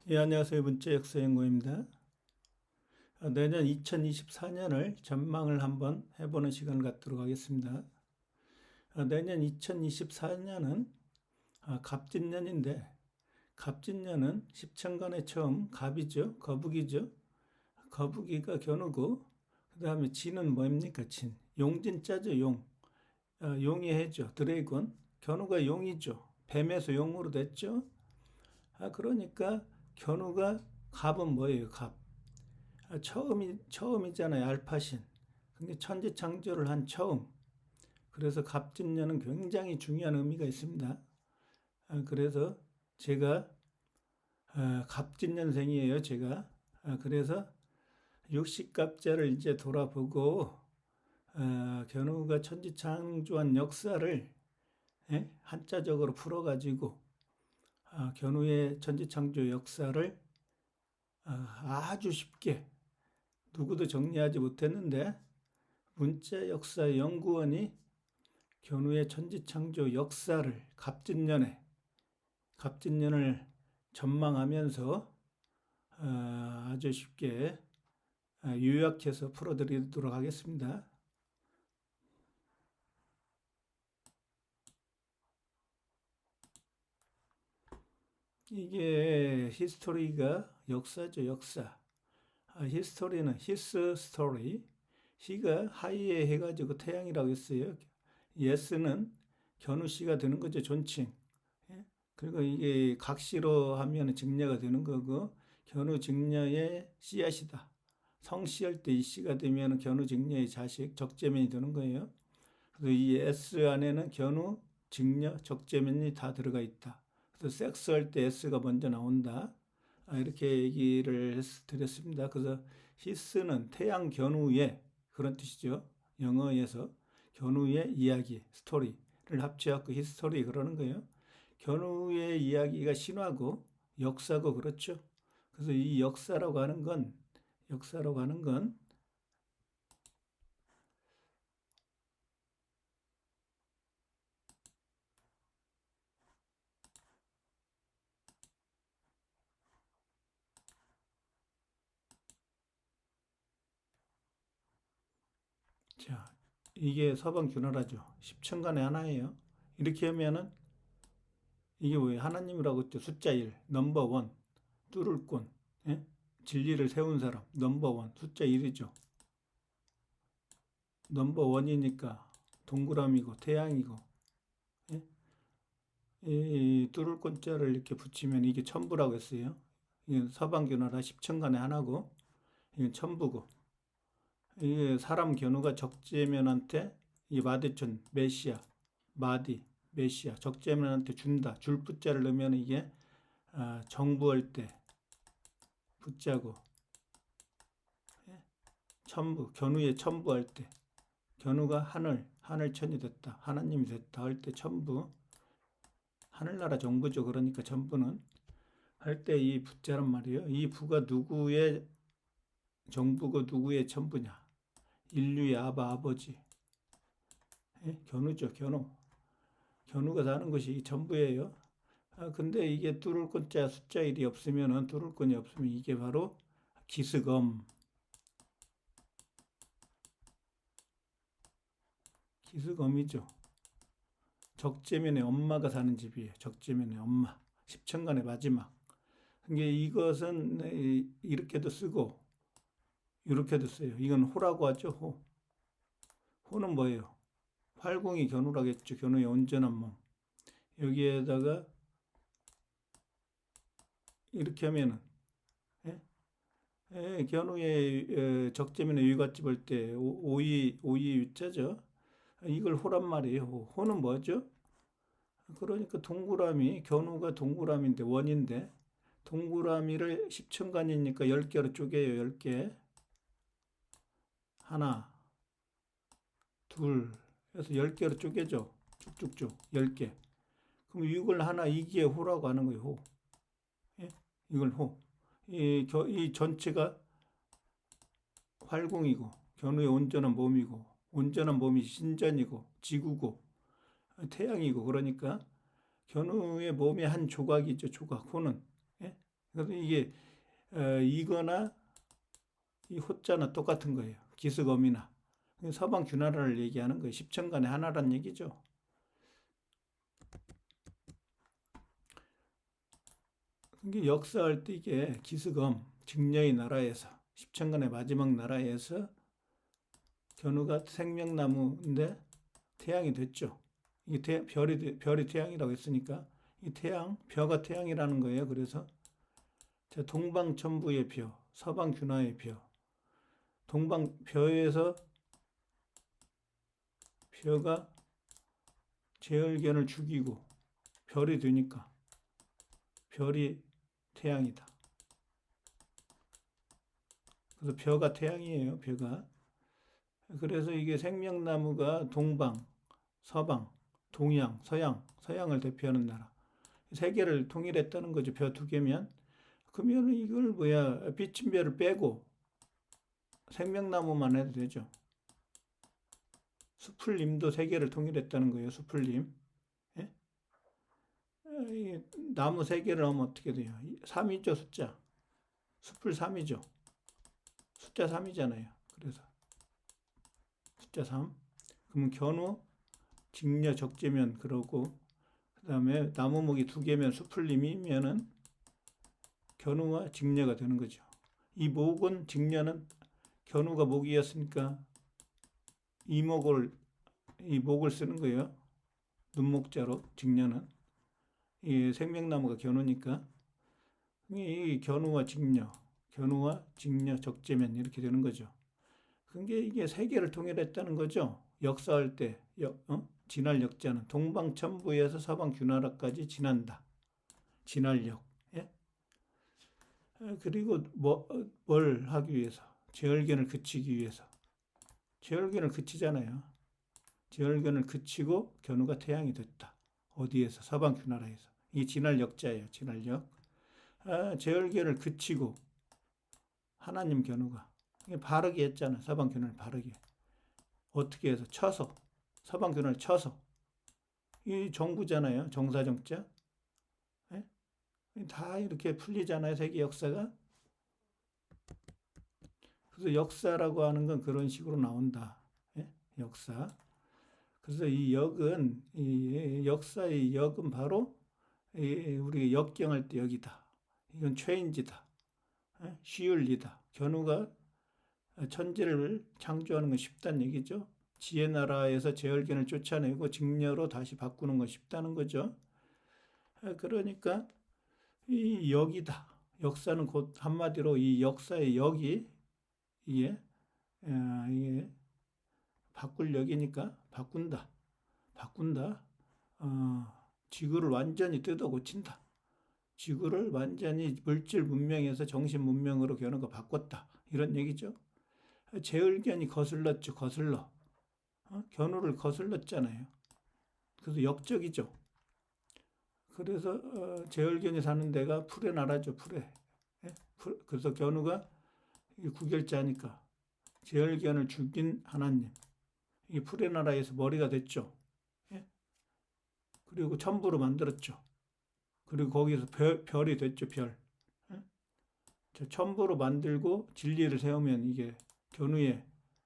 예, 안녕하세요. 문자 역사 연구입니다. 내년 2024년을 전망을 한번 해보는 시간을 갖도록 하겠습니다. 내년 2024년은 갑진년인데, 갑진년은 십천간에 처음 갑이죠. 거북이죠. 거북이가 겨누고, 그 다음에 진은 뭡니까? 진. 용진자죠, 용. 용이 해죠. 드래곤. 겨누가 용이죠. 뱀에서 용으로 됐죠. 그러니까 겨누가 갑은 뭐예요? 갑. 처음이잖아요. 알파신. 근데 천지 창조를 한 처음. 그래서 갑진년은 굉장히 중요한 의미가 있습니다. 그래서 제가 갑진년생이에요. 제가. 그래서 육식갑자를 이제 돌아보고 견우가 천지 창조한 역사를 한자적으로 풀어가지고 견우의 천지 창조 역사를 아주 쉽게 누구도 정리하지 못했는데 문자역사연구원이 견우의 천지창조 역사를 갑진년을 전망하면서 아주 쉽게 요약해서 풀어드리도록 하겠습니다. 이게 히스토리가 역사죠, 역사. 히스토리는 히스 스토리. 시가 하이에 해가지고 태양이라고 했어요. 예스는 견우 씨가 되는 거죠, 존칭. 예? 그리고 이게 각시로 하면 직녀가 되는 거고, 견우 직녀의 씨앗이다. 성씨할 때 이 씨가 되면 견우 직녀의 자식, 적재면이 되는 거예요. 그래서 이 S 안에는 견우, 직녀, 적재면이 다 들어가 있다. 그래서 섹스할 때 S가 먼저 나온다. 이렇게 얘기를 드렸습니다. 그래서 히스는 태양 견우의 그런 뜻이죠. 영어에서 견우의 이야기, 스토리를 합쳐갖고 히스토리 그러는 거예요. 견우의 이야기가 신화고 역사고 그렇죠. 그래서 이 역사라고 하는 건 자, 이게 서방균화라죠. 십천간의 하나예요. 이렇게 하면은 이게 뭐예요? 하나님이라고 했죠. 숫자 1, 넘버 원, 뚫을 꾼, 예? 진리를 세운 사람, 넘버 원, 숫자 1이죠. 넘버 원이니까 동그라미고 태양이고, 예? 이 뚫을 꾼자를 이렇게 붙이면 이게 천부라고 했어요. 이게 서방균화라 십천간의 하나고, 이건 천부고, 이게 사람 견우가 적재면한테 이 마대천 메시아, 마디, 메시아, 적재면한테 준다. 줄 붙자를 넣으면 이게 정부할 때 붙자고, 천부, 견우의 천부할 때, 견우가 하늘천이 됐다, 하나님이 됐다 할 때 천부, 하늘나라 정부죠. 그러니까 천부는 할 때 이 부자란 말이에요. 이 부가 누구의 정부고 누구의 천부냐? 인류의 아버지. 견우죠, 견우. 견우가 사는 것이 전부예요. 근데 이게 뚫을 건자 숫자 1이 없으면은 뚫을 건이 없으면 이게 바로 기스검. 기스검이죠. 적재면의 엄마가 사는 집이에요. 적재면의 엄마. 십천간의 마지막. 그러니까 이것은 이렇게도 쓰고 이렇게도 써요. 이건 호라고 하죠. 호. 호는 뭐예요? 활공이 견우라겠죠. 견우의 온전한 몸. 여기에다가 이렇게 하면은 예? 견우의 적재면의 위갓집 할 때 오이 유자죠. 이걸 호란 말이에요. 호는 뭐죠? 그러니까 동그라미, 견우가 동그라미인데 원인데 동그라미를 십천간이니까 10개로 쪼개요. 10개. 하나, 둘, 해서 10개로 쪼개죠. 쭉쭉쭉 10개. 그럼 이걸 하나 이기에 호라고 하는 거예요. 호. 예? 이걸 호. 이 전체가 활공이고 견우의 온전한 몸이고 온전한 몸이 신전이고 지구고 태양이고 그러니까 견우의 몸의 한 조각이죠. 조각. 호는. 예? 그래서 이게 이거나 이 호자나 똑같은 거예요. 기스검이나 서방 균화를 얘기하는 거예요. 십천간의 하나란 얘기죠. 이게 역사할 때 이게 기스검 직녀의 나라에서 십천간의 마지막 나라에서 견우가 생명나무인데 태양이 됐죠. 이게 별이 태양이라고 했으니까 이 태양 벼가 태양이라는 거예요. 그래서 동방천부의 벼, 서방균화의 벼, 벼에서 벼가 제열견을 죽이고 별이 되니까 별이 태양이다. 그래서 벼가 태양이에요. 벼가. 그래서 이게 생명나무가 동방, 서방, 동양, 서양을 대표하는 나라. 세계를 통일했다는 거죠. 벼 두 개면. 그러면 이걸 비친 벼를 빼고 생명나무만 해도 되죠. 수풀림도 세계를 통일했다는 거예요. 수풀림. 예? 나무 세 개를 하면 어떻게 돼요? 3이죠, 숫자. 수풀 3이죠. 숫자 3이잖아요. 그래서 숫자 3. 그러면 견우, 직녀, 적재면 그러고 그 다음에 나무목이 두 개면 수풀림이면은 견우와 직녀가 되는 거죠. 이 목은 직녀는 견우가 목이었으니까 이 목을 쓰는 거예요. 눈목자로 직녀는 이 생명나무가 견우니까 이 견우와 직녀, 적재면 이렇게 되는 거죠. 그게 이게 세계를 통일했다는 거죠. 역사할 때 진할 역자는 동방천부에서 서방균화라까지 지난다. 진할역. 예? 그리고 뭘 하기 위해서? 제열견을 그치기 위해서. 제열견을 그치잖아요. 제열견을 그치고 견우가 태양이 됐다. 어디에서? 서방균화라에서. 이 진할역자예요. 진할역. 제열견을 그치고 하나님 견우가 바르게 했잖아. 서방균화를 바르게. 어떻게 해서? 쳐서. 서방균화를 쳐서. 이 정부잖아요. 정사정자. 예? 다 이렇게 풀리잖아요. 세계 역사가. 그래서 역사라고 하는 건 그런 식으로 나온다. 예? 역사. 그래서 이 역은, 이 역사의 역은 바로 우리 역경할 때 역이다. 이건 최인지다. 예? 쉬울리다. 견우가 천지를 창조하는 건 쉽다는 얘기죠. 지혜 나라에서 제열견을 쫓아내고 직녀로 다시 바꾸는 건 쉽다는 거죠. 그러니까 이 역이다. 역사는 곧 한마디로 이 역사의 역이 이게 바꿀 역이니까 바꾼다. 지구를 완전히 뜯어 고친다. 지구를 완전히 물질 문명에서 정신 문명으로 견우가 바꿨다. 이런 얘기죠. 제열견이 거슬렀죠. 견우를 거슬렀잖아요. 그래서 역적이죠. 그래서 제열견이 사는 데가 풀의 나라죠. 풀의. 예? 그래서 견우가 구결자니까 제열견을 죽인 하나님. 이 풀의 나라에서 머리가 됐죠. 예? 그리고 천부로 만들었죠. 그리고 거기서 별이 됐죠. 별. 예? 천부로 만들고 진리를 세우면 이게 견우의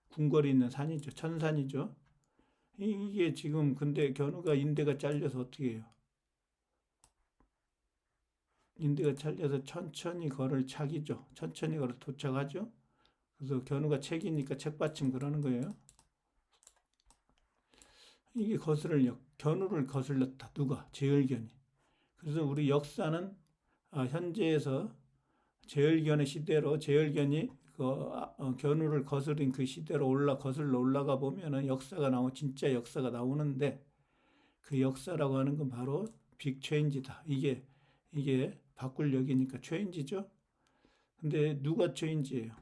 궁궐이 있는 산이죠. 천산이죠. 이게 지금 근데 견우가 인대가 잘려서 어떻게 해요? 인대가 잘려서 천천히 걸을 차기죠. 천천히 걸어 도착하죠. 그래서 견우가 책이니까 책받침 그러는 거예요. 이게 견우를 거슬렀다. 누가? 제열견이. 그래서 우리 역사는 현재에서 제열견의 시대로 제열견이 견우를 거스린 그 시대로 거슬러 올라가 보면은 진짜 역사가 나오는데 그 역사라고 하는 건 바로 빅체인지다. 이게 바꿀 역이니까 체인지죠. 근데 누가 체인지예요?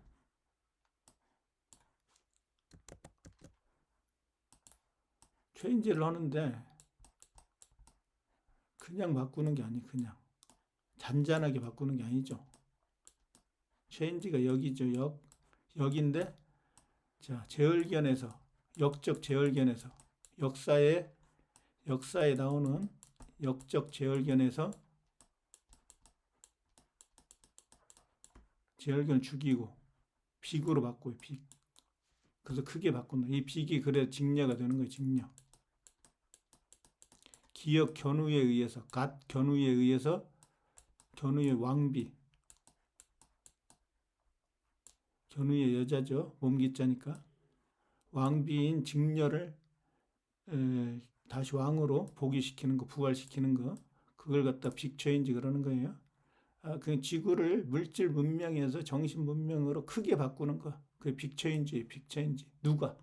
체인지를 하는데 그냥 바꾸는 게 아니에요. 그냥 잔잔하게 바꾸는 게 아니죠. 체인지가 역이죠. 역인데 자, 제열견에서 역적 제열견에서 역사에 나오는 역적 제열견에서 제열견 죽이고 빅으로 바꿔요. 빅. 그래서 크게 바꾼다. 이 빅이 그래 직녀가 되는 거예요. 직녀. 기역 견우에 의해서 갓 견우에 의해서 견우의 왕비. 견우의 여자죠. 몸기자니까. 왕비인 직녀를 다시 왕으로 복위시키는 거, 부활시키는 거. 그걸 갖다 빅체인지 그러는 거예요. 그 지구를 물질 문명에서 정신 문명으로 크게 바꾸는 거. 그게 빅체인지, 빅체인지. 누가?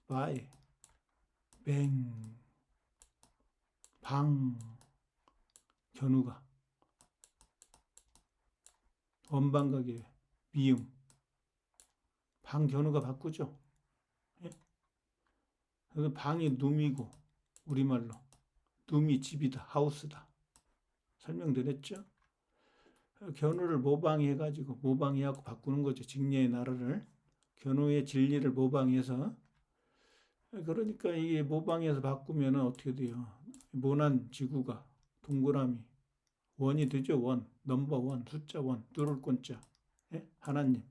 바이, 뱅, 방, 견우가. 원방각의 미음. 방 견우가 바꾸죠. 예? 그래서 방이 룸이고, 우리말로. 룸이 집이다, 하우스다. 설명드렸죠? 견우를 모방해가지고, 모방해갖고 바꾸는 거죠. 직녀의 나라를. 견우의 진리를 모방해서. 그러니까 이게 모방해서 바꾸면 어떻게 돼요? 모난 지구가 동그라미. 원이 되죠. 원. 넘버 원. 숫자 원. 뚫을 권자. 예? 하나님.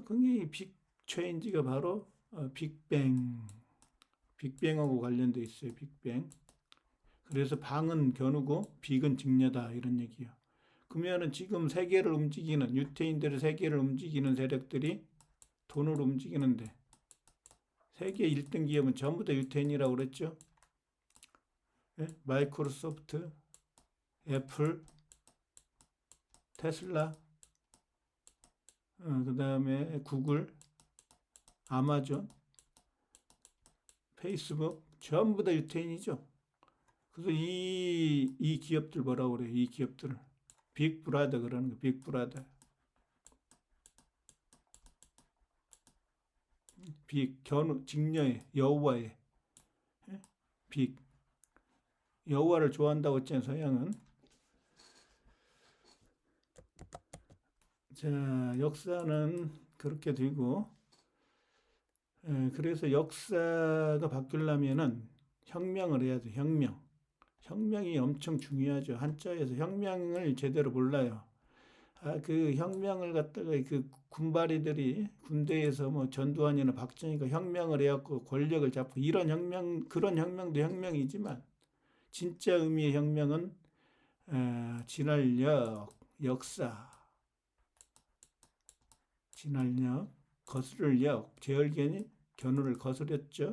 그게 빅 체인지가 바로 빅뱅. 빅뱅하고 관련돼 있어요. 빅뱅. 그래서 방은 견우고 빅은 직녀다 이런 얘기예요. 그러면은 지금 세계를 움직이는 유태인들의 세계를 움직이는 세력들이 돈을 움직이는데 세계 1등 기업은 전부 다 유태인이라고 그랬죠. 예? 마이크로소프트, 애플, 테슬라, 그 다음에 구글, 아마존, 페이스북 전부 다 유태인이죠. 그래서 이 기업들 뭐라고 그래요? 이 기업들을 빅브라더 그러는 거. 빅브라더. 빅 견우 직녀의 여호와의 빅 여호와를 좋아한다고 했잖아요. 서양은. 자, 역사는 그렇게 되고 그래서 역사가 바뀌려면은 혁명을 해야 돼. 혁명. 혁명이 엄청 중요하죠. 한자에서 혁명을 제대로 몰라요. 그 혁명을 갖다가 그 군바리들이 군대에서 뭐 전두환이나 박정희가 혁명을 해갖고 권력을 잡고 이런 혁명, 그런 혁명도 혁명이지만 진짜 의미의 혁명은 진할력, 역사, 진할력, 거스를력, 제열견이 견우를 거스렸죠.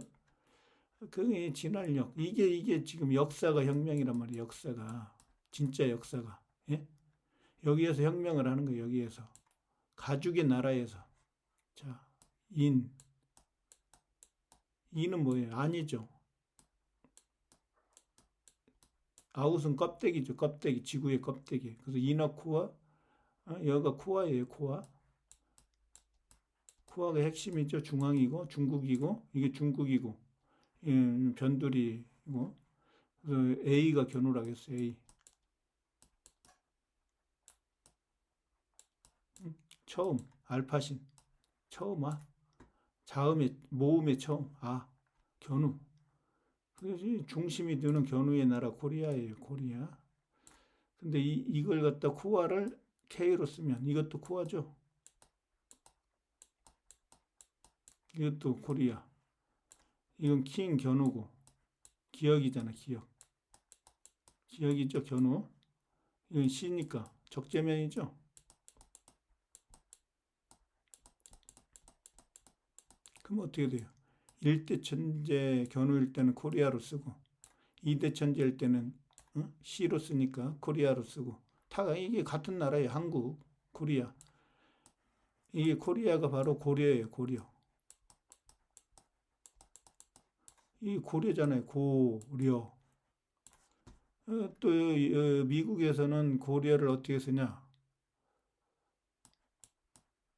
그게 진할력. 이게 지금 역사가 혁명이란 말이에요. 역사가. 진짜 역사가. 예? 여기에서 혁명을 하는 거예요. 여기에서. 가죽의 나라에서. 자, 인. 인은 뭐예요? 아니죠. 아웃은 껍데기죠. 껍데기. 지구의 껍데기. 그래서 인어 코어. 여기가 코어예요. 코어. 코어가 핵심이죠. 중앙이고 중국이고 이게 중국이고 변두리고 A가 견우라고 했어요. A. 처음 알파신 처음 자음의 모음의 처음 견우. 그래서 중심이 되는 견우의 나라 코리아예요. 코리아. 근데 이걸 갖다 코아를 K로 쓰면 이것도 코아죠. 이것도 코리아. 이건 킹 견우고 기역이잖아. 기역. 기역이죠. 견우. 이건 시니까 적재면이죠. 그럼 어떻게 돼요? 1대 천재 견우일 때는 코리아로 쓰고 2대 천재일 때는 C로 쓰니까 코리아로 쓰고 이게 같은 나라예요. 한국, 코리아. 이게 코리아가 바로 고려예요. 고려. 이 고려잖아요. 고려. 또 미국에서는 고려를 어떻게 쓰냐?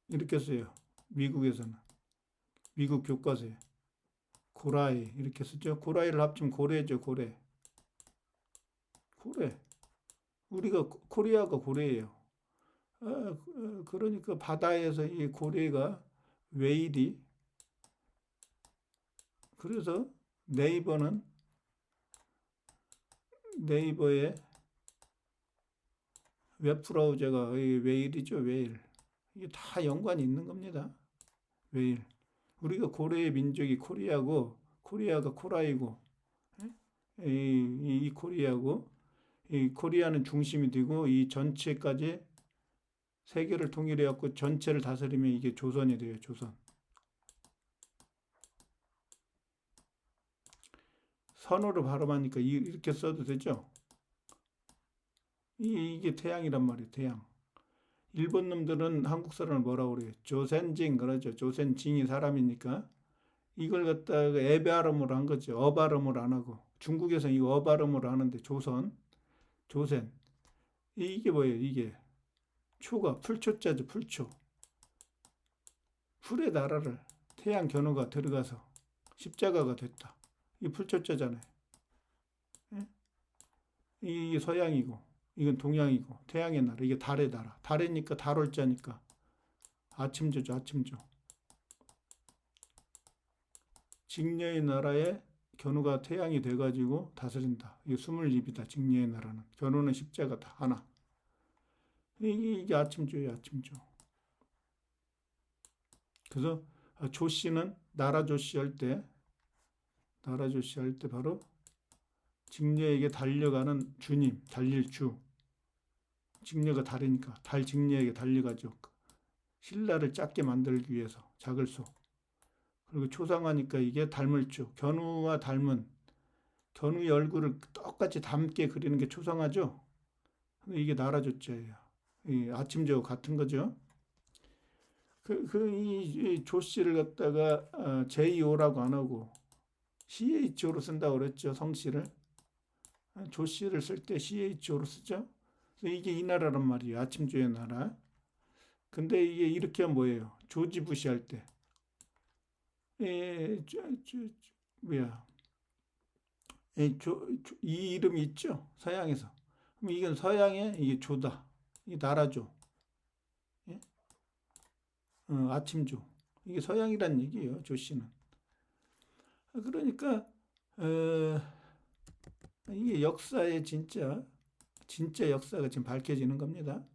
이렇게 써요. 미국에서는. 미국 교과서에. 고라이 이렇게 쓰죠. 고라이를 합치면 고래죠. 고래. 고래. 우리가 코리아가 고래예요. 그러니까 바다에서 이 고래가 웨일이 그래서 네이버의 웹브라우저가 웨일이죠, 웨일. 이게 다 연관이 있는 겁니다. 웨일. 우리가 고래의 민족이 코리아고, 코리아가 코라이고, 이 코리아고, 이 코리아는 중심이 되고, 이 전체까지 세계를 통일해갖고 전체를 다스리면 이게 조선이 돼요, 조선. 선어로 발음하니까 이렇게 써도 되죠? 이게 태양이란 말이에요, 태양. 일본 놈들은 한국 사람을 뭐라고 그래요? 조센징 그러죠. 조센징이 사람이니까. 이걸 갖다가 애 발음으로 한 거죠. 어 발음으로 안 하고. 중국에서는 이거 어 발음으로 하는데 조선, 조센. 이게 뭐예요? 이게 초가 풀초자죠. 풀초. 풀의 나라를 태양 견우가 들어가서 십자가가 됐다. 이 풀초자잖아요. 예? 이게 서양이고 이건 동양이고 태양의 나라. 이게 달의 나라. 달이니까 달월자니까 아침조죠. 아침조. 직녀의 나라에 견우가 태양이 돼가지고 다스린다. 이게 스물입이다. 직녀의 나라는. 견우는 십자가다. 하나. 이게 아침조예요. 아침조. 그래서 조씨는 나라 조씨 할 때 바로 직녀에게 달려가는 주님, 달릴 주. 직녀가 달이니까 달 직녀에게 달려가죠. 신라를 작게 만들기 위해서 작을 소. 그리고 초상화니까 이게 닮을 주. 견우와 닮은 견우의 얼굴을 똑같이 닮게 그리는 게 초상화죠. 이게 나라 조자예요. 아침조 같은 거죠. 이 조씨를 갖다가 JO라고 안 하고 CHO로 쓴다고 그랬죠. 성씨를. 조씨를 쓸 때 CHO로 쓰죠. 이게 이 나라란 말이에요. 아침조의 나라. 근데 이게 이렇게 하면 뭐예요? 조지 부시 할 때. 뭐야? 이 이름이 있죠? 서양에서. 그럼 이건 서양의 이게 조다. 이 나라조. 예? 아침조. 이게 서양이란 얘기예요. 조씨는. 그러니까 이게 역사의 진짜 역사가 지금 밝혀지는 겁니다.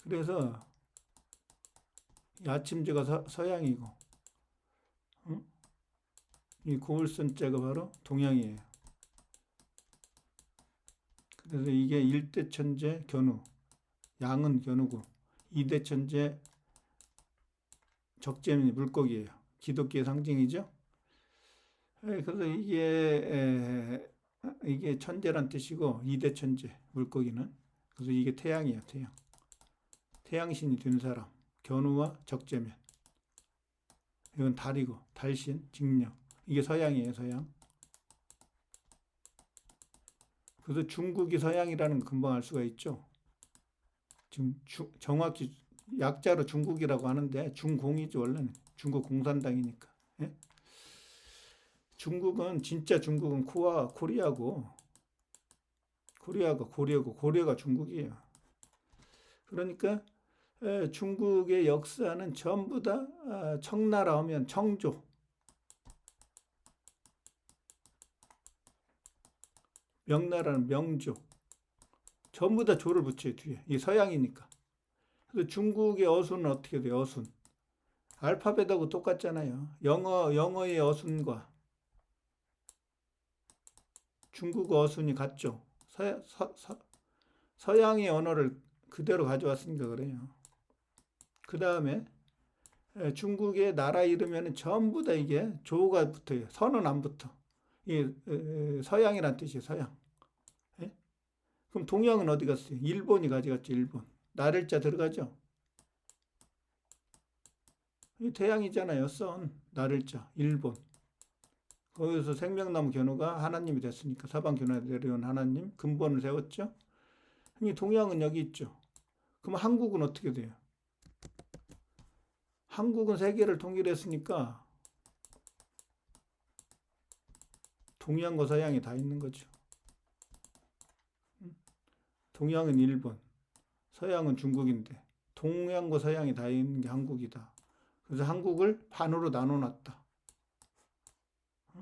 그래서 아침조가 서양이고, 이 고을선자가 바로 동양이에요. 그래서 이게 1대 천재 견우, 양은 견우고, 2대 천재 적재는 물고기예요. 기독교의 상징이죠. 그래서 이게 천재란 뜻이고 2대 천재 물고기는. 그래서 이게 태양이에요. 태양. 태양신이 된 사람. 견우와 적재면. 이건 달이고 달신, 직녀. 이게 서양이에요. 서양. 그래서 중국이 서양이라는 거 금방 알 수가 있죠. 지금 정확히 약자로 중국이라고 하는데 중공이죠. 원래는 중국 공산당이니까. 예? 중국은 진짜 중국은 코리아고 코리아가 고려고 고려가 중국이에요. 그러니까 중국의 역사는 전부 다 청나라 하면 청조, 명나라는 명조, 전부 다 조를 붙여요. 뒤에. 이게 서양이니까. 그래서 중국의 어순은 어떻게 돼요? 어순. 알파벳하고 똑같잖아요. 영어의 어순과 중국어 어순이 같죠. 서양의 언어를 그대로 가져왔으니까 그래요. 그 다음에 중국의 나라 이름에는 전부 다 이게 조가 붙어요. 선은 안 붙어. 이게 서양이란 뜻이에요. 서양. 예? 그럼 동양은 어디 갔어요? 일본이 가져갔죠. 일본. 나를자 들어가죠. 이 태양이잖아요. 선, 나를자, 일본. 거기서 생명나무 견우가 하나님이 됐으니까 사방 견우에 내려온 하나님 근본을 세웠죠. 이 동양은 여기 있죠. 그럼 한국은 어떻게 돼요? 한국은 세계를 통일했으니까 동양과 서양이 다 있는 거죠. 동양은 일본, 서양은 중국인데 동양과 서양이 다 있는 게 한국이다. 그래서 한국을 반으로 나눠놨다.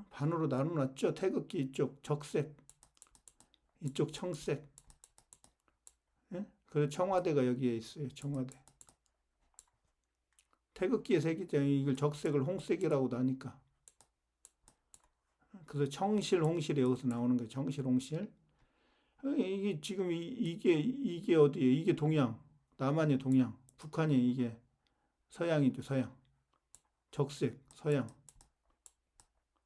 반으로 나눠놨죠. 태극기 이쪽 적색, 이쪽 청색. 예? 그래서 청와대가 여기에 있어요. 청와대. 태극기의 색이죠. 이걸 적색을 홍색이라고도 하니까. 그래서 청실, 홍실이 여기서 나오는 거예요. 청실, 홍실. 이게 지금 이게 어디예요? 이게 동양. 남한이 동양. 북한이 이게 서양이죠. 서양. 적색, 서양.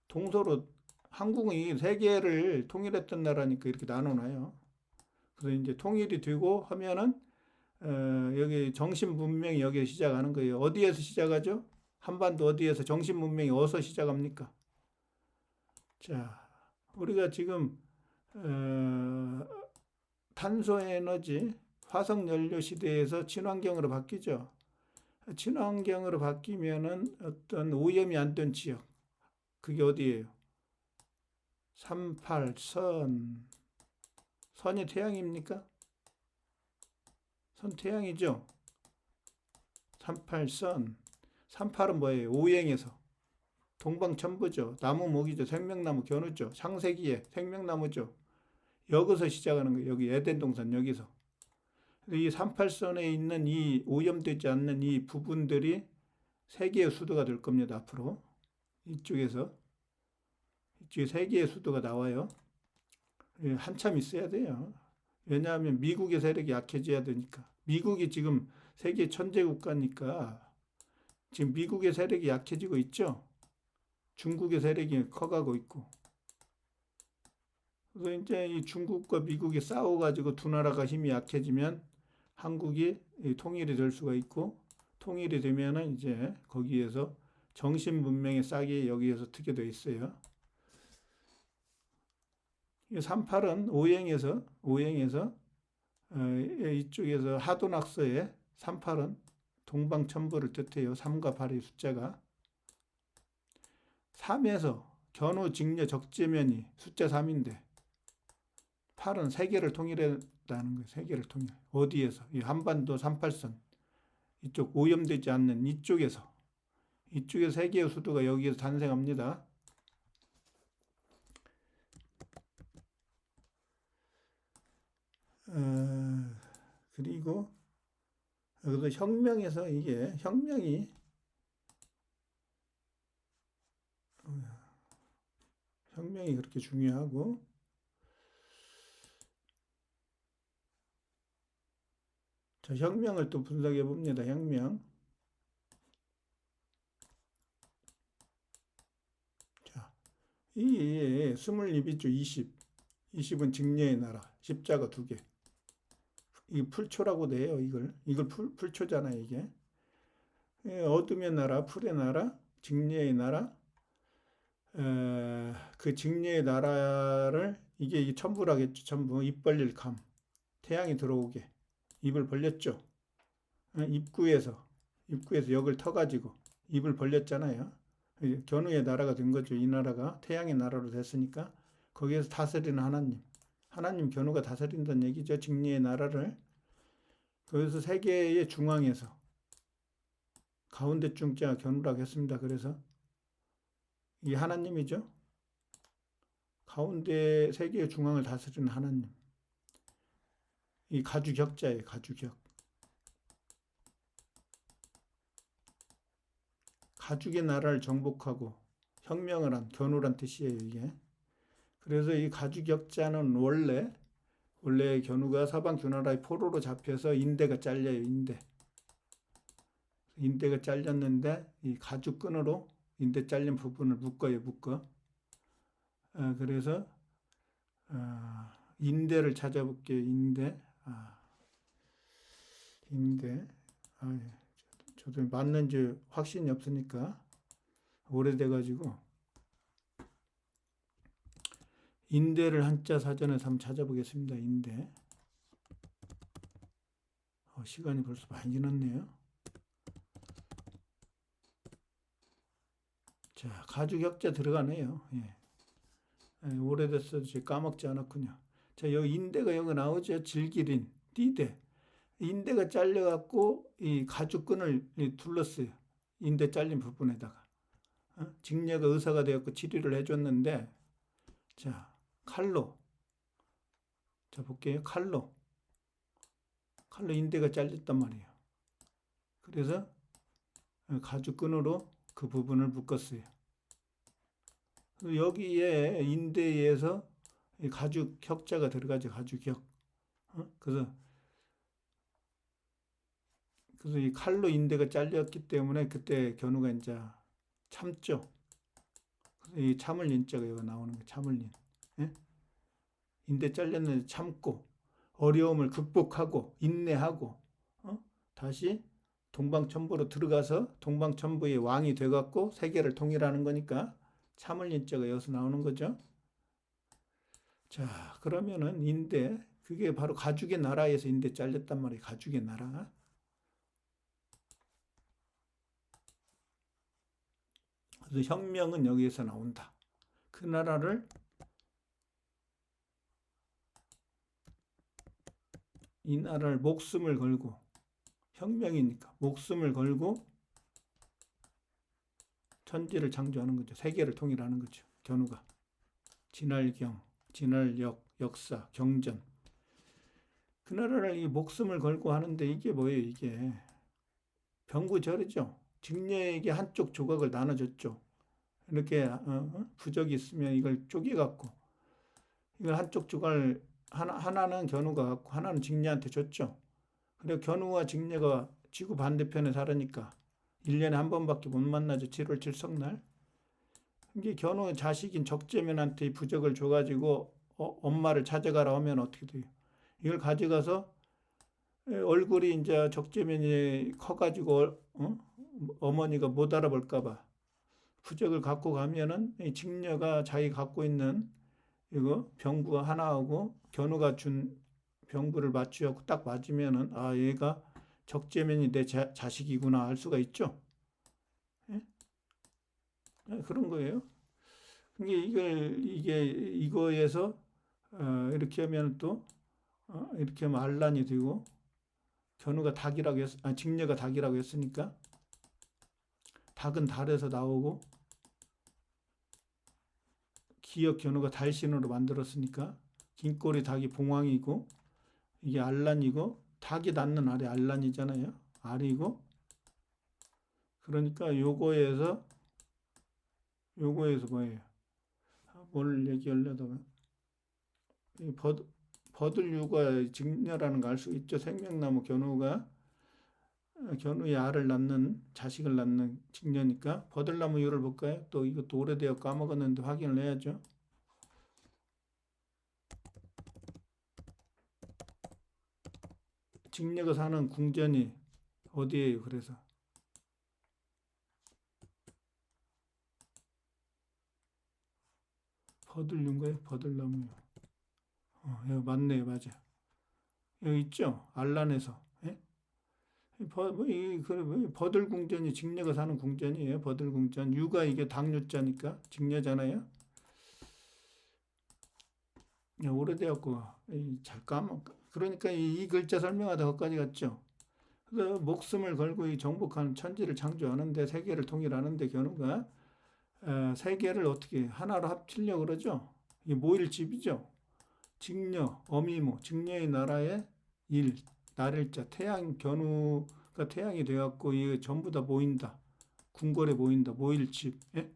동서로 한국은 이 세 개를 통일했던 나라니까 이렇게 나눠놔요. 그래서 이제 통일이 되고 하면은 여기 정신 문명이 여기에 시작하는 거예요. 어디에서 시작하죠? 한반도 어디에서 정신 문명이 어디서 시작합니까? 자, 우리가 지금 탄소 에너지, 화석 연료 시대에서 친환경으로 바뀌죠. 친환경으로 바뀌면은 어떤 오염이 안 된 지역, 그게 어디예요? 38선. 선이 태양입니까? 선 태양이죠. 38선. 38은 뭐예요? 오행에서. 동방천부죠. 나무 목이죠. 생명나무 견우죠. 창세기에 생명나무죠. 여기서 시작하는 거예요. 여기 에덴 동산 여기서. 이 38선에 있는 이 오염되지 않는 이 부분들이 세계의 수도가 될 겁니다. 앞으로. 이쪽에 세계의 수도가 나와요. 한참 있어야 돼요. 왜냐하면 미국의 세력이 약해져야 되니까. 미국이 지금 세계 천재 국가니까 지금 미국의 세력이 약해지고 있죠. 중국의 세력이 커가고 있고. 그래서 이제 이 중국과 미국이 싸워가지고 두 나라가 힘이 약해지면 한국이 통일이 될 수가 있고, 통일이 되면은 이제 거기에서 정신 문명의 싹이 여기에서 트게 돼 있어요. 이 38은 오행에서 이쪽에서 하도낙서에 38은 동방천부를 뜻해요. 3과 8의 숫자가. 3에서 견우, 직녀, 적재면이 숫자 3인데 8은 세계를 통일했다는 거예요. 세계를 통일. 어디에서? 이 한반도 38선. 이쪽 오염되지 않는 이쪽에서 세계의 수도가 여기에서 탄생합니다. 그리고 여기서 혁명에서 이게 혁명이 그렇게 중요하고, 자, 혁명을 또 분석해 봅니다. 혁명. 자, 이 22조 20은 직녀의 나라, 십자가 2개. 이 풀초라고 돼요. 이걸 풀초잖아요. 이게 어둠의 나라, 풀의 나라, 직녀의 나라. 그 직녀의 나라를 이게 천부라겠죠. 천부. 입 벌릴 감. 태양이 들어오게 입을 벌렸죠. 입구에서 역을 터가지고 입을 벌렸잖아요. 견우의 나라가 된 거죠. 이 나라가 태양의 나라로 됐으니까 거기에서 다스리는 하나님 견우가 다스린다는 얘기죠. 직녀의 나라를. 그래서 세계의 중앙에서 가운데쯤 자 견우라고 했습니다. 그래서 이 하나님이죠. 가운데 세계의 중앙을 다스리는 하나님. 이 가주격자예요. 가주격. 가죽의 나라를 정복하고 혁명을 한 견우란 뜻이에요. 이게. 그래서 이 가주격자는 원래 견우가 서방 주나라의 포로로 잡혀서 인대가 잘려요. 인대가 잘렸는데 이 가죽끈으로 인대 잘린 부분을 묶어. 그래서 인대를 찾아볼게요. 인대. 저도 맞는지 확신이 없으니까 오래돼가지고 인대를 한자 사전에서 한번 찾아보겠습니다. 인대. 시간이 벌써 많이 지났네요. 자, 가죽역자 들어가네요. 오래됐어도 까먹지 않았군요. 자, 여기 인대가 여기 나오죠. 질기린, 띠대. 인대가 잘려갖고 이 가죽끈을 둘렀어요. 인대 잘린 부분에다가. 직녀가 의사가 되었고 치료를 해줬는데, 자, 칼로. 자, 볼게요. 칼로. 칼로 인대가 잘렸단 말이에요. 그래서 가죽끈으로 그 부분을 묶었어요. 여기에 인대에서 가죽 격자가 들어가죠. 가죽 격. 그래서 이 칼로 인대가 잘렸기 때문에 그때 견우가 이제 참죠. 그래서 이 참을 인자가 여기 나오는 거예요. 참을 인. 예? 인대 잘렸는데 참고 어려움을 극복하고 인내하고 다시 동방천부로 들어가서 동방천부의 왕이 돼갖고 세계를 통일하는 거니까 참을 인자가 여기서 나오는 거죠. 자, 그러면은 인대, 그게 바로 가죽의 나라에서 인대 잘렸단 말이에요. 가죽의 나라. 그래서 혁명은 여기에서 나온다. 그 나라를 이 나라를 목숨을 걸고 혁명이니까 목숨을 걸고 천지를 창조하는 거죠. 세계를 통일하는 거죠. 견우가 진할경, 진할역, 역사, 경전. 그 나라를 이 목숨을 걸고 하는데 이게 뭐예요? 이게 병구절이죠. 직녀에게 한쪽 조각을 나눠줬죠. 이렇게 부적이 있으면 이걸 쪼개갖고 이걸 한쪽 조각을 하나는 견우가 갖고 하나는 직녀한테 줬죠. 그리고 견우와 직녀가 지구 반대편에 살으니까 1년에 한 번밖에 못 만나죠. 7월 칠성날. 이게 견우 자식인 적재면한테 이 부적을 줘가지고 엄마를 찾아가라 하면 어떻게 돼요? 이걸 가져가서 얼굴이 이제 적재면이 커가지고 어머니가 못 알아볼까봐 부적을 갖고 가면은 이 직녀가 자기 갖고 있는 이거 병구 하나하고 견우가 준 병구를 맞추고 딱 맞으면은 아 얘가 적재면이 내 자식이구나 알 수가 있죠. 예? 그런 거예요. 이게 이거에서 이렇게 하면 또 이렇게 하면 알란이 되고 견우가 닭이라고 직녀가 닭이라고 했으니까 닭은 달에서 나오고 기역 견우가 달신으로 만들었으니까 긴꼬리 닭이 봉황이고 이게 알란이고 닭이 낳는 알이 알란이잖아요. 알이고 그러니까 요거에서 뭐예요? 뭘 얘기하려다가 버들류가 직녀라는 거 알 수 있죠. 생명나무 견우의 알을 낳는 자식을 낳는 직녀니까 버들나무 유를 볼까요? 또 이것도 오래되어 까먹었는데 확인을 해야죠. 직녀가 사는 궁전이 어디예요? 그래서 버들류인가요? 버들나무요. 여기 맞네요, 맞아. 여기 있죠? 알란에서. 예? 버들궁전이 직녀가 사는 궁전이에요. 버들궁전. 유가 이게 닭유자니까 직녀잖아요. 오래되었고 잘 까먹. 그러니까 이 글자 설명하다 거기까지 갔죠. 그래서 목숨을 걸고 이 정복하는 천지를 창조하는데 세계를 통일하는데 견우가 세계를 어떻게 하나로 합치려고 그러죠. 이게 모일집이죠. 직녀, 어미모, 직녀의 나라의 일, 날일자, 태양, 견우가 태양이 되었고 이게 전부 다 모인다. 궁궐에 모인다. 모일집. 예?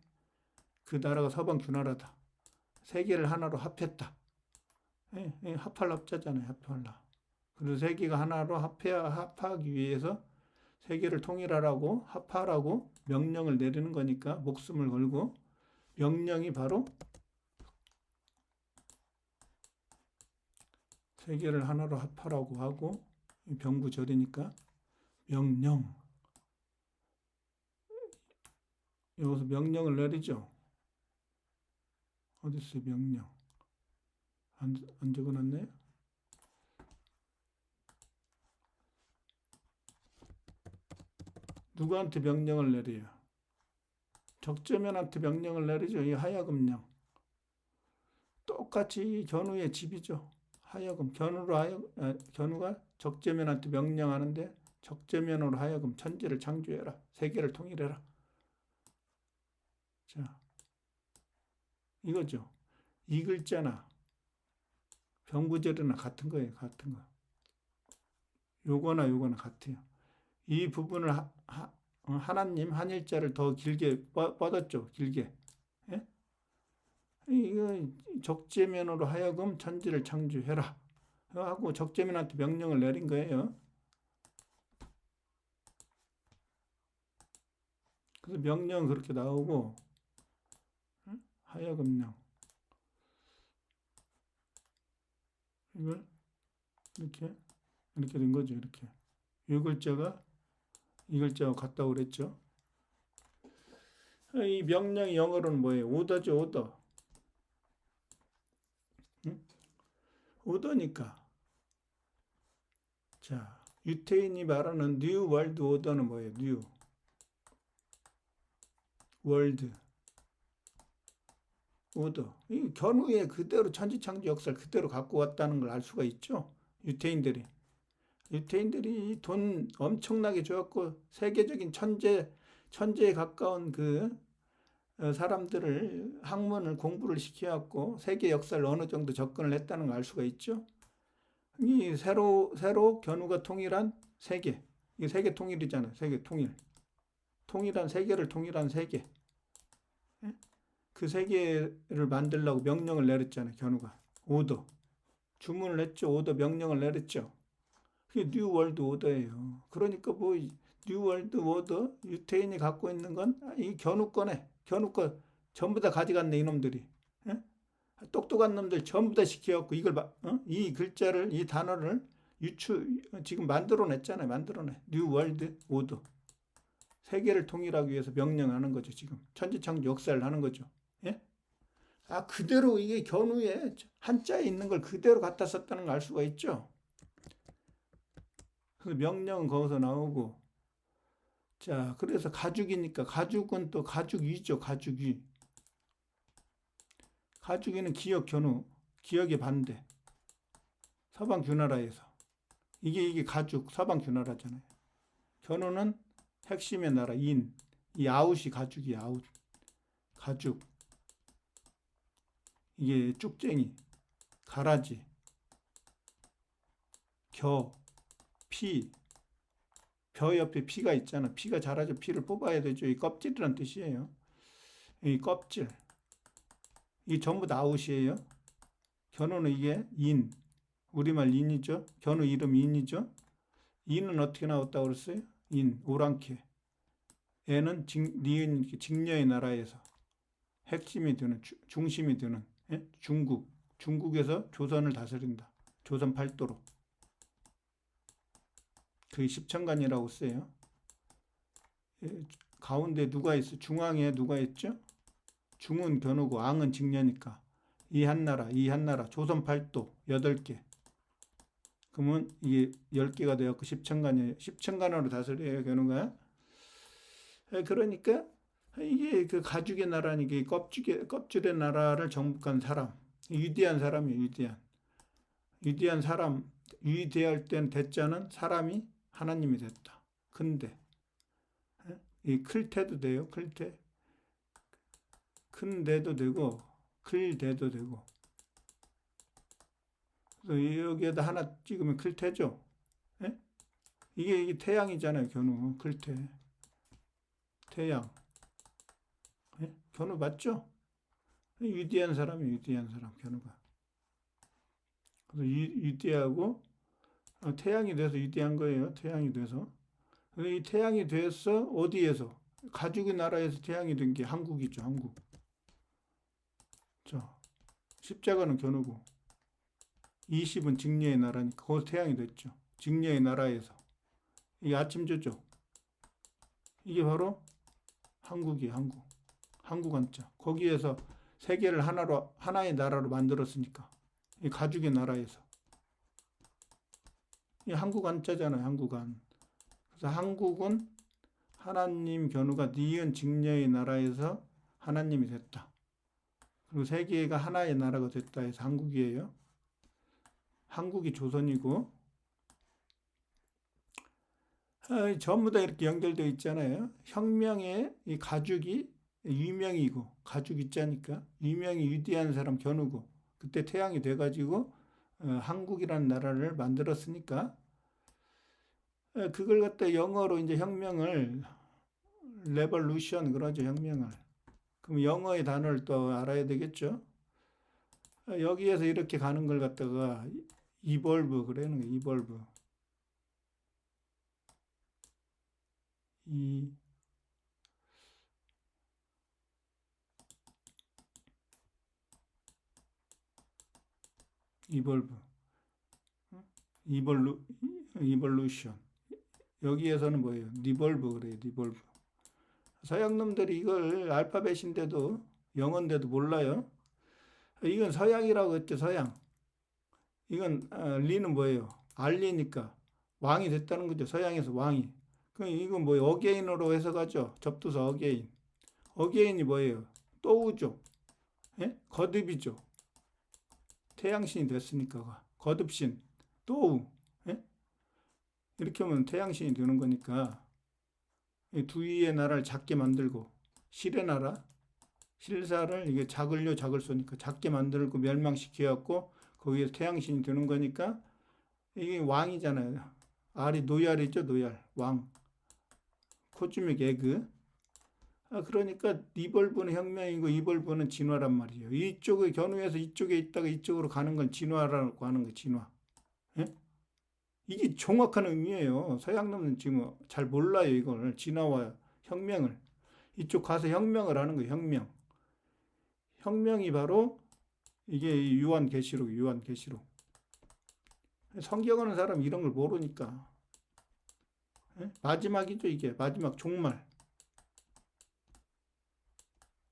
그 나라가 서방 주나라다. 세계를 하나로 합했다. 예? 합할 합자잖아요. 합할라. 그래서 세계가 하나로 합하기 위해서 세계를 통일하라고 합하라고 명령을 내리는 거니까 목숨을 걸고 명령이 바로 세계를 하나로 합하라고 하고 병구절이니까 명령 여기서 명령을 내리죠. 어디 있어요 명령 안 적어놨네. 누구한테 명령을 내려요? 적재면한테 명령을 내리죠. 이 하야금령 똑같이 견우의 집이죠. 하여금 견우가 적재면한테 명령하는데 적재면으로 하여금 천지를 창조해라. 세계를 통일해라. 자, 이거죠. 이 글자나 병구절이나 같은 거예요. 같은 거. 요거나 같아요. 이 부분을 하나님 한일자를 더 길게 뻗었죠. 길게. 예? 이거 적재면으로 하여금 천지를 창조해라 하고 적재면한테 명령을 내린 거예요. 그래서 명령 그렇게 나오고 하여금령 이걸 이렇게 된 거죠. 이렇게 이 글자가 같다고 그랬죠. 이 명령이 영어로는 뭐예요? 오더죠. 오더. 응? 오더니까. 자, 유태인이 말하는 뉴 월드 오더는 뭐예요? 뉴 월드 오더. 이 견우에 그대로 천지창조 역사를 그대로 갖고 왔다는 걸 알 수가 있죠. 유태인들이 돈 엄청나게 줘갖고 세계적인 천재에 가까운 그 사람들을 학문을 공부를 시켜갖고 세계 역사를 어느 정도 접근을 했다는 걸 알 수가 있죠. 이 새로 견우가 통일한 세계, 이게 세계 통일이잖아요. 세계 통일, 통일한 세계를 통일한 세계. 예? 그 세계를 만들려고 명령을 내렸잖아요. 견우가 오더 주문을 했죠. 오더 명령을 내렸죠. 그게 뉴 월드 오더예요. 그러니까 뭐 뉴 월드 오더 유태인이 갖고 있는 건 이 견우 거 전부 다 가져갔네 이놈들이. 예? 똑똑한 놈들 전부 다 시켜갖고 이걸 이 글자를 이 단어를 지금 만들어냈잖아요. 만들어내. 뉴 월드 오더. 세계를 통일하기 위해서 명령하는 거죠. 지금 천지창조 역사를 하는 거죠. 예? 그대로 이게 견우에 한자에 있는 걸 그대로 갖다 썼다는 걸 알 수가 있죠. 그래서 명령은 거기서 나오고, 자, 그래서 가죽이니까 가죽은 또 가죽위죠. 가죽위. 가죽위는 기역 견우, 기역의 반대. 서방 규나라에서 이게 가죽 서방 규나라잖아요. 견우는 핵심의 나라 인, 이 아웃이 가죽이 아웃, 가죽. 이게 쭉쟁이, 가라지, 피, 벼 옆에 피가 있잖아. 피가 자라죠. 피를 뽑아야 되죠. 이 껍질이란 뜻이에요. 이 껍질. 이 전부 다 아웃이에요. 견우는 이게 인, 우리말 인이죠. 견우 이름 인이죠. 인은 어떻게 나왔다고 그랬어요? 인, 오랑캐. 애는 니은 직녀의 나라에서 핵심이 되는 중심이 되는 중국에서 조선을 다스린다. 조선 팔도로. 그게 십천간이라고 써요. 가운데 누가 있어? 중앙에 누가 있죠? 중은 견우고 앙은 직녀니까 이 한나라 조선 팔도 8개. 그러면 이게 10개가 되었고 십천간이에요. 십천간으로 다스려요, 견우가. 그러니까 이게 그 가죽의 나라니까 껍질의 나라를 정복한 사람, 위대한 사람이에요. 위대한 사람, 위대할 땐 대자는 사람이 하나님이 됐다. 근데 이 클테도 돼요. 클테. 큰데도 되고 클대도 되고. 그래서 여기에다 하나 찍으면 클테죠. 예? 이게 태양이잖아요. 견우 클테. 태양. 예? 견우 맞죠? 위대한 사람이 위대한 사람 견우가. 그래서 위대하고 태양이 돼서 위대한 거예요. 태양이 돼서. 이 태양이 돼서 어디에서? 가죽의 나라에서 태양이 된 게 한국이죠. 한국. 자, 십자가는 견우고 20은 직녀의 나라니까 거기서 태양이 됐죠. 직녀의 나라에서. 이게 아침조죠. 이게 바로 한국이에요. 한국 한자. 거기에서 세계를 하나의 나라로 만들었으니까. 이 가죽의 나라에서. 이 한국 한자잖아요. 한국 한. 그래서 한국은 하나님 견우가 니은 직녀의 나라에서 하나님이 됐다. 그리고 세계가 하나의 나라가 됐다 해서 한국이에요. 한국이 조선이고 전부 다 이렇게 연결되어 있잖아요. 혁명의 이 가죽이 유명이고 가죽 있자니까 유명이 위대한 사람 견우고 그때 태양이 돼가지고 한국이라는 나라를 만들었으니까 그걸 갖다 영어로 이제 혁명을 레볼루션 그러죠, 혁명을. 그럼 영어의 단어를 또 알아야 되겠죠. 여기에서 이렇게 가는 걸 갖다가 이볼브 그러는 거예요. 이볼브. 이 이볼브. 이볼루션. 여기에서는 뭐예요? 리볼브 그래요. 리볼브. 서양 놈들이 이걸 알파벳인데도 영어인데도 몰라요. 이건 서양이라고 했죠. 서양. 이건 리는 뭐예요? 알리니까 왕이 됐다는 거죠. 서양에서 왕이. 그럼 이건 뭐예요? 어게인으로 해석하죠. 접두사 어게인. 어게인이 뭐예요? 또우죠. 예? 거듭이죠. 태양신이 됐으니까 거듭신, 또우. 예? 이렇게 하면 태양신이 되는 거니까 두 위의 나라를 작게 만들고 실의 나라, 실사를 이게 작을요 작을소니까 작게 만들고 멸망시켜갖고 거기에 태양신이 되는 거니까 이게 왕이잖아요. 알이 노얄이죠, 노얄. 왕. 코즈믹 에그. 그러니까 이벌브는 혁명이고 이벌브는 진화란 말이에요. 이쪽에 견우에서 이쪽에 있다가 이쪽으로 가는 건 진화라고 하는 거예요. 진화. 예? 이게 정확한 의미예요. 서양 놈은 지금 잘 몰라요. 이걸 진화와 혁명을. 이쪽 가서 혁명을 하는 거예요. 혁명. 혁명이 바로 이게 요한계시록, 요한계시록. 성경 하는 사람 이런 걸 모르니까. 예? 마지막이죠, 이게. 마지막 종말.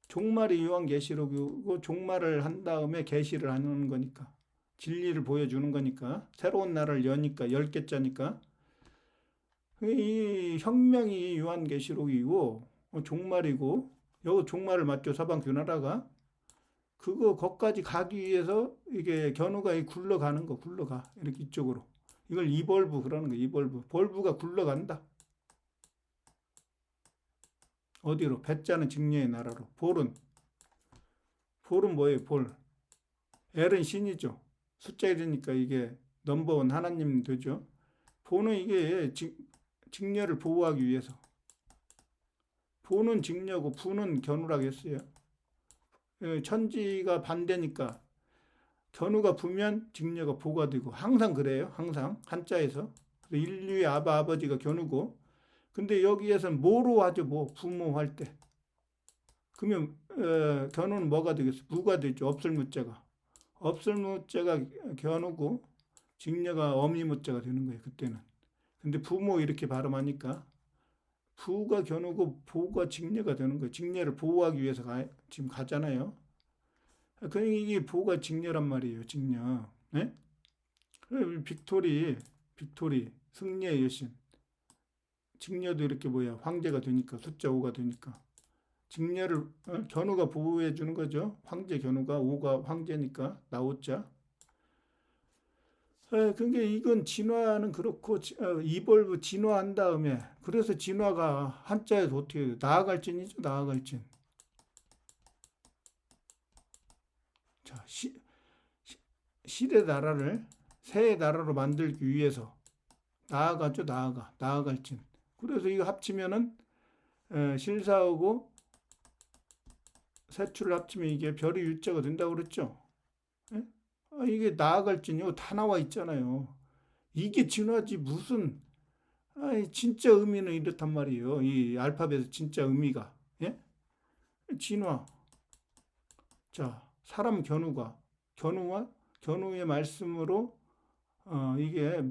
종말이 요한계시록이고 종말을 한 다음에 계시를 하는 거니까. 진리를 보여주는 거니까. 새로운 나라를 여니까, 10개짜니까. 이 혁명이 요한계시록이고 종말이고 여기 종말을 맞죠, 서방규나라가. 그거 거기까지 가기 위해서 이게 견우가 굴러가는 거, 굴러가. 이렇게 이쪽으로. 이걸 이볼브 그러는 거, 이볼브. 볼브가 굴러간다. 어디로? 배자는 직녀의 나라로. 볼은 뭐예요? 볼. L은 신이죠. 숫자 1이니까 이게 넘버원 하나님 되죠. 볼은 이게 직녀를 보호하기 위해서. 보는 직녀고 부는 견우라고 했어요. 천지가 반대니까 견우가 부면 직녀가 보가 되고 항상 그래요. 항상 한자에서. 인류의 아버지가 견우고 근데 여기에서는 뭐로 하죠? 뭐 부모할 때. 그러면 견우는 뭐가 되겠어? 무가 되죠. 없을 무자가. 없을 무자가 견우고 직녀가 어미 무자가 되는 거예요. 그때는. 근데 부모 이렇게 발음하니까 부가 견우고 보가 직녀가 되는 거예요. 직녀를 보호하기 위해서 지금 가잖아요. 그러니까 이게 보가 직녀란 말이에요. 직녀. 네? 빅토리 승리의 여신. 직녀도 이렇게 뭐야 황제가 되니까 숫자 5가 되니까 직녀를 견우가 보호해 주는 거죠. 황제 견우가 5가 황제니까 나오자. 그게 이건 진화는 그렇고 이볼브 진화한 다음에 그래서 진화가 한자에서 어떻게 돼요? 나아갈진이죠. 나아갈진. 자, 실의 나라를 새의 나라로 만들기 위해서 나아가죠. 나아갈진. 그래서 이거 합치면은 실사하고 세출을 합치면 이게 별이 유자가 된다고 그랬죠. 예? 이게 나아갈진이요. 다 나와 있잖아요. 이게 진화지 무슨 진짜 의미는 이렇단 말이에요. 이 알파벳의 진짜 의미가. 예? 진화. 자, 사람 견우와 견우의 말씀으로 이게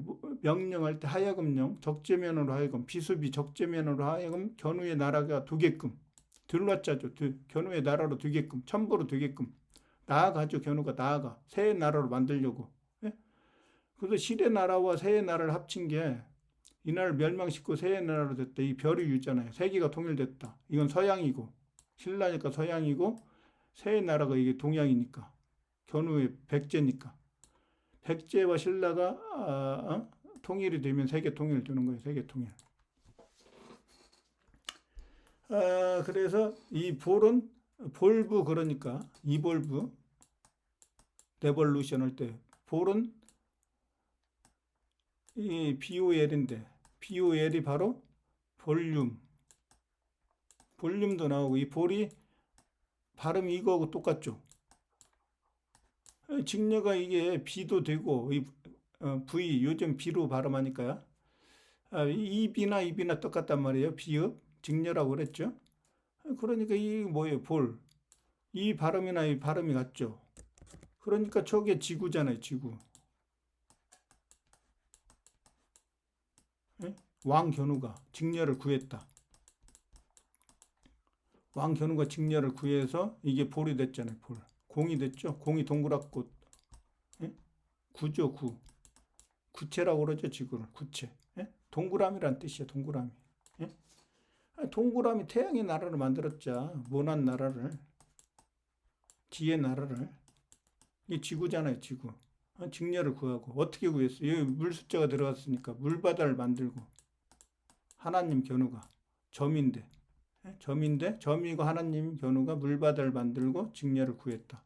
명령할 때 하여금령 적재면으로 하여금 비수비 적재면으로 하여금 견우의 나라가 되게끔 들라짜죠. 견우의 나라로 되게끔 천부로 되게끔 나아가죠. 견우가 나아가 새 나라로 만들려고. 예? 그래서 실의 나라와 새의 나라를 합친 게 이 나라를 멸망시키고 새의 나라로 됐다. 이 별이 유잖아요. 세계가 통일됐다. 이건 서양이고 신라니까 서양이고 새의 나라가 이게 동양이니까 견우의 백제니까. 백제와 신라가 통일이 되면 세계 통일 되는 거예요. 세계 통일. 그래서 이 볼은 볼브 그러니까 이볼브 레볼루션 할 때 볼은 이 BOL인데 BOL이 바로 볼륨도 나오고, 이 볼이 발음이 이거하고 똑같죠. 직녀가 이게 B도 되고, V, 요즘 B로 발음하니까요. 입이나 똑같단 말이에요. 비읍, 직녀라고 그랬죠. 그러니까 이 뭐예요? 볼. 이 발음이나 이 발음이 같죠. 그러니까 저게 지구잖아요. 지구. 예? 왕견우가 직녀를 구했다. 왕견우가 직녀를 구해서 이게 볼이 됐잖아요. 볼. 공이 됐죠. 공이 동그랗고, 예? 구죠. 구체라고 그러죠. 지구를. 구체. 예? 동그라미란 뜻이야. 동그라미. 예? 동그라미 태양의 나라를 만들었자. 모난 나라를. 지의 나라를. 이 지구잖아요. 지구. 직녀를 구하고. 어떻게 구했어? 여기 물 숫자가 들어갔으니까 물바다를 만들고. 하나님 견우가 점인데. 점이고 하나님 견우가 물바다를 만들고 직녀를 구했다.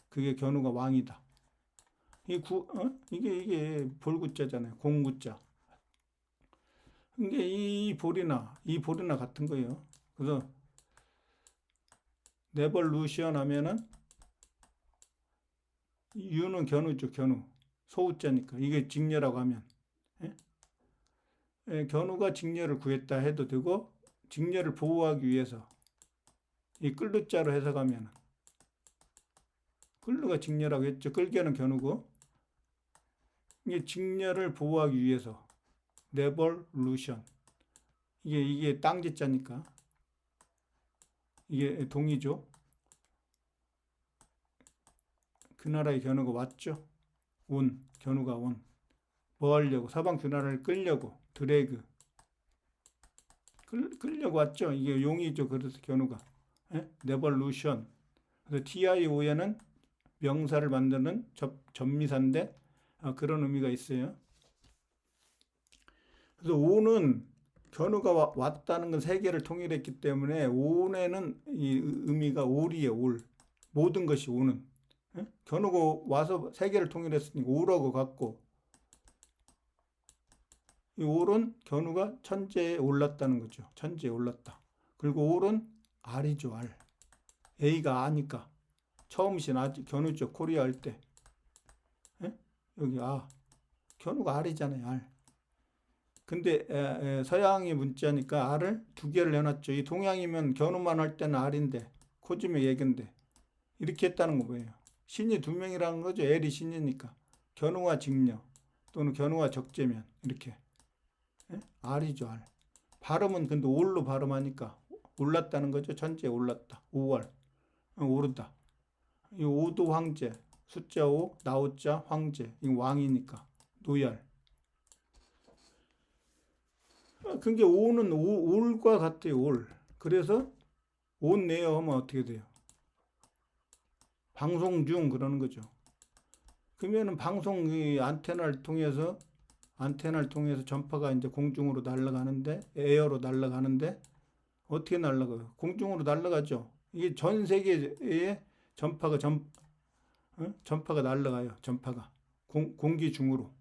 그게 견우가 왕이다. 이게 볼구자잖아요. 공구자. 이게 이 볼이나 같은 거예요. 그래서 레볼루션 하면은 유는 견우죠. 견우. 소우자니까. 이게 직녀라고 하면. 견우가 직녀를 구했다 해도 되고, 직녀를 보호하기 위해서 이 끌르자로 해석하면 끌르가 직녀라고 했죠. 끌개는 견우고, 이게 직녀를 보호하기 위해서 레볼루션. 이게 땅지자니까 이게 동이죠. 그 나라의 견우가 왔죠. 견우가 뭐 하려고? 서방 그 나라를 끌려고. 드래그. 끌려고 왔죠. 이게 용이죠. 그래서 견우가. 레볼루션. 그래서 TIO에는 명사를 만드는 접미사인데, 그런 의미가 있어요. 그래서 오는 견우가 왔다는 건 세계를 통일했기 때문에 온에는 이 의미가 올이에요. 올. 모든 것이 오는. 견우가 와서 세계를 통일했으니까 오라고 갔고, 이 올은 견우가 천재에 올랐다는 거죠. 천재에 올랐다. 그리고 올은 알이죠. 알. A가 아니까. 처음 신 견우죠. 코리아 할 때. 여기 견우가 알이잖아요. 알. 근데 서양의 문자니까 알을 두 개를 해놨죠. 이 동양이면 견우만 할 때는 알인데, 코즘의 예견데 이렇게 했다는 거 뭐예요? 신이 두 명이라는 거죠. 엘이 신이니까. 견우와 직녀 또는 견우와 적재면 이렇게. 알이죠. 알. 발음은 근데 올로 발음하니까 올랐다는 거죠. 천재에 올랐다. 5월. 오르다. 이 오도 황제. 숫자 5, 나오자 황제. 이 왕이니까. 노열. 그게 오는 올과 같아요. 올. 그래서 온 내요 하면 어떻게 돼요? 방송 중 그러는 거죠. 그러면은 방송 안테나를 통해서 전파가 이제 공중으로 날아가는데, 에어로 날아가는데 어떻게 날아가요? 공중으로 날아가죠. 이게 전 세계에 전파가 날아가요. 전파가 공기 중으로.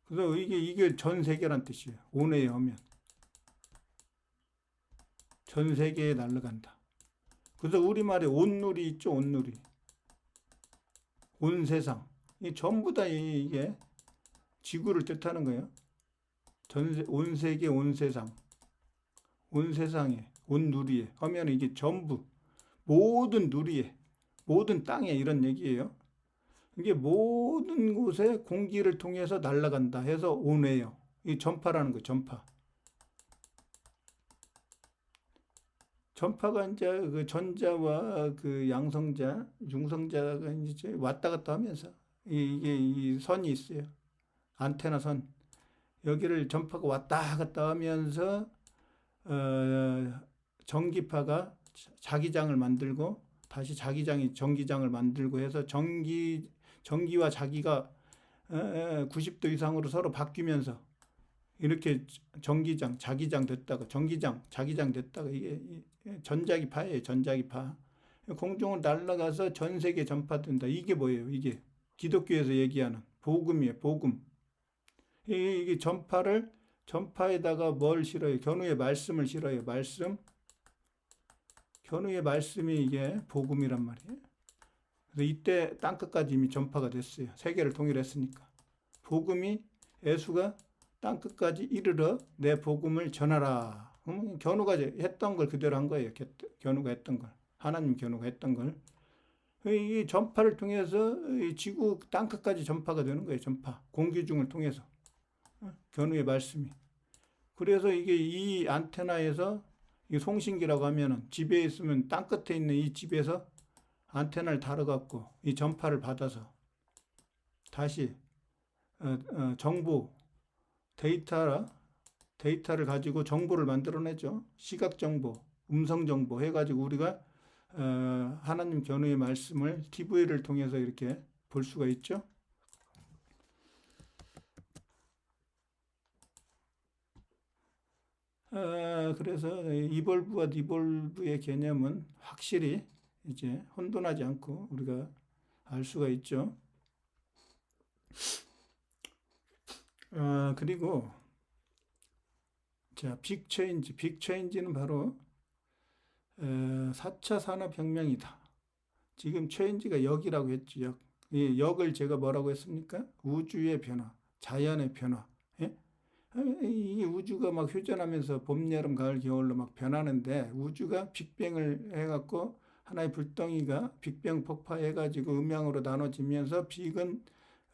그래서 이게 전 세계란 뜻이에요. 온에 하면 전 세계에 날아간다. 그래서 우리말에 온누리 있죠. 온누리. 온 세상. 이 전부 다 이게 지구를 뜻하는 거예요. 온 세계, 온 세상. 온 세상에, 온 누리에 하면 이게 전부 모든 누리에, 모든 땅에 이런 얘기예요. 이게 모든 곳에 공기를 통해서 날아간다 해서 온이에요. 이 전파라는 거, 전파. 전파가 이제 그 전자와 그 양성자, 융성자가 이제 왔다 갔다 하면서 이게 이 선이 있어요. 안테나 선. 여기를 전파가 왔다 갔다 하면서 전기파가 자기장을 만들고 다시 자기장이 전기장을 만들고 해서 전기와 자기가 90도 이상으로 서로 바뀌면서 이렇게 전기장, 자기장 됐다가 전기장, 자기장 됐다가 이게 전자기파예요. 전자기파. 공중으로 날아가서 전 세계 전파된다. 이게 뭐예요? 이게 기독교에서 얘기하는 복음이에요. 복음. 이게 전파를 전파에다가 뭘 실어요? 견우의 말씀을 실어요. 말씀. 견우의 말씀이 이게 복음이란 말이에요. 그래서 이때 땅끝까지 이미 전파가 됐어요. 세계를 통일했으니까. 복음이 예수가 땅끝까지 이르러 내 복음을 전하라. 견우가 했던 걸 그대로 한 거예요. 견우가 했던 걸. 하나님 견우가 했던 걸. 이 전파를 통해서 지구 땅끝까지 전파가 되는 거예요. 전파. 공기중을 통해서. 견우의 말씀이. 그래서 이게 이 안테나에서 이 송신기라고 하면은 집에 있으면 땅끝에 있는 이 집에서 안테나를 달아갖고 이 전파를 받아서 다시 정보 데이터를 가지고 정보를 만들어내죠. 시각 정보, 음성 정보 해가지고 우리가 하나님 견우의 말씀을 TV를 통해서 이렇게 볼 수가 있죠. 그래서 이볼브와 디볼브의 개념은 확실히 이제 혼돈하지 않고 우리가 알 수가 있죠. 그리고 자, 빅체인지는 바로 4차 산업혁명이다. 지금 체인지가 역이라고 했죠. 역. 이 역을 제가 뭐라고 했습니까? 우주의 변화, 자연의 변화. 예? 이 우주가 막 휴전하면서 봄, 여름, 가을, 겨울로 막 변하는데 우주가 빅뱅을 해갖고 하나의 불덩이가 빅뱅 폭파해가지고 음양으로 나눠지면서 빅은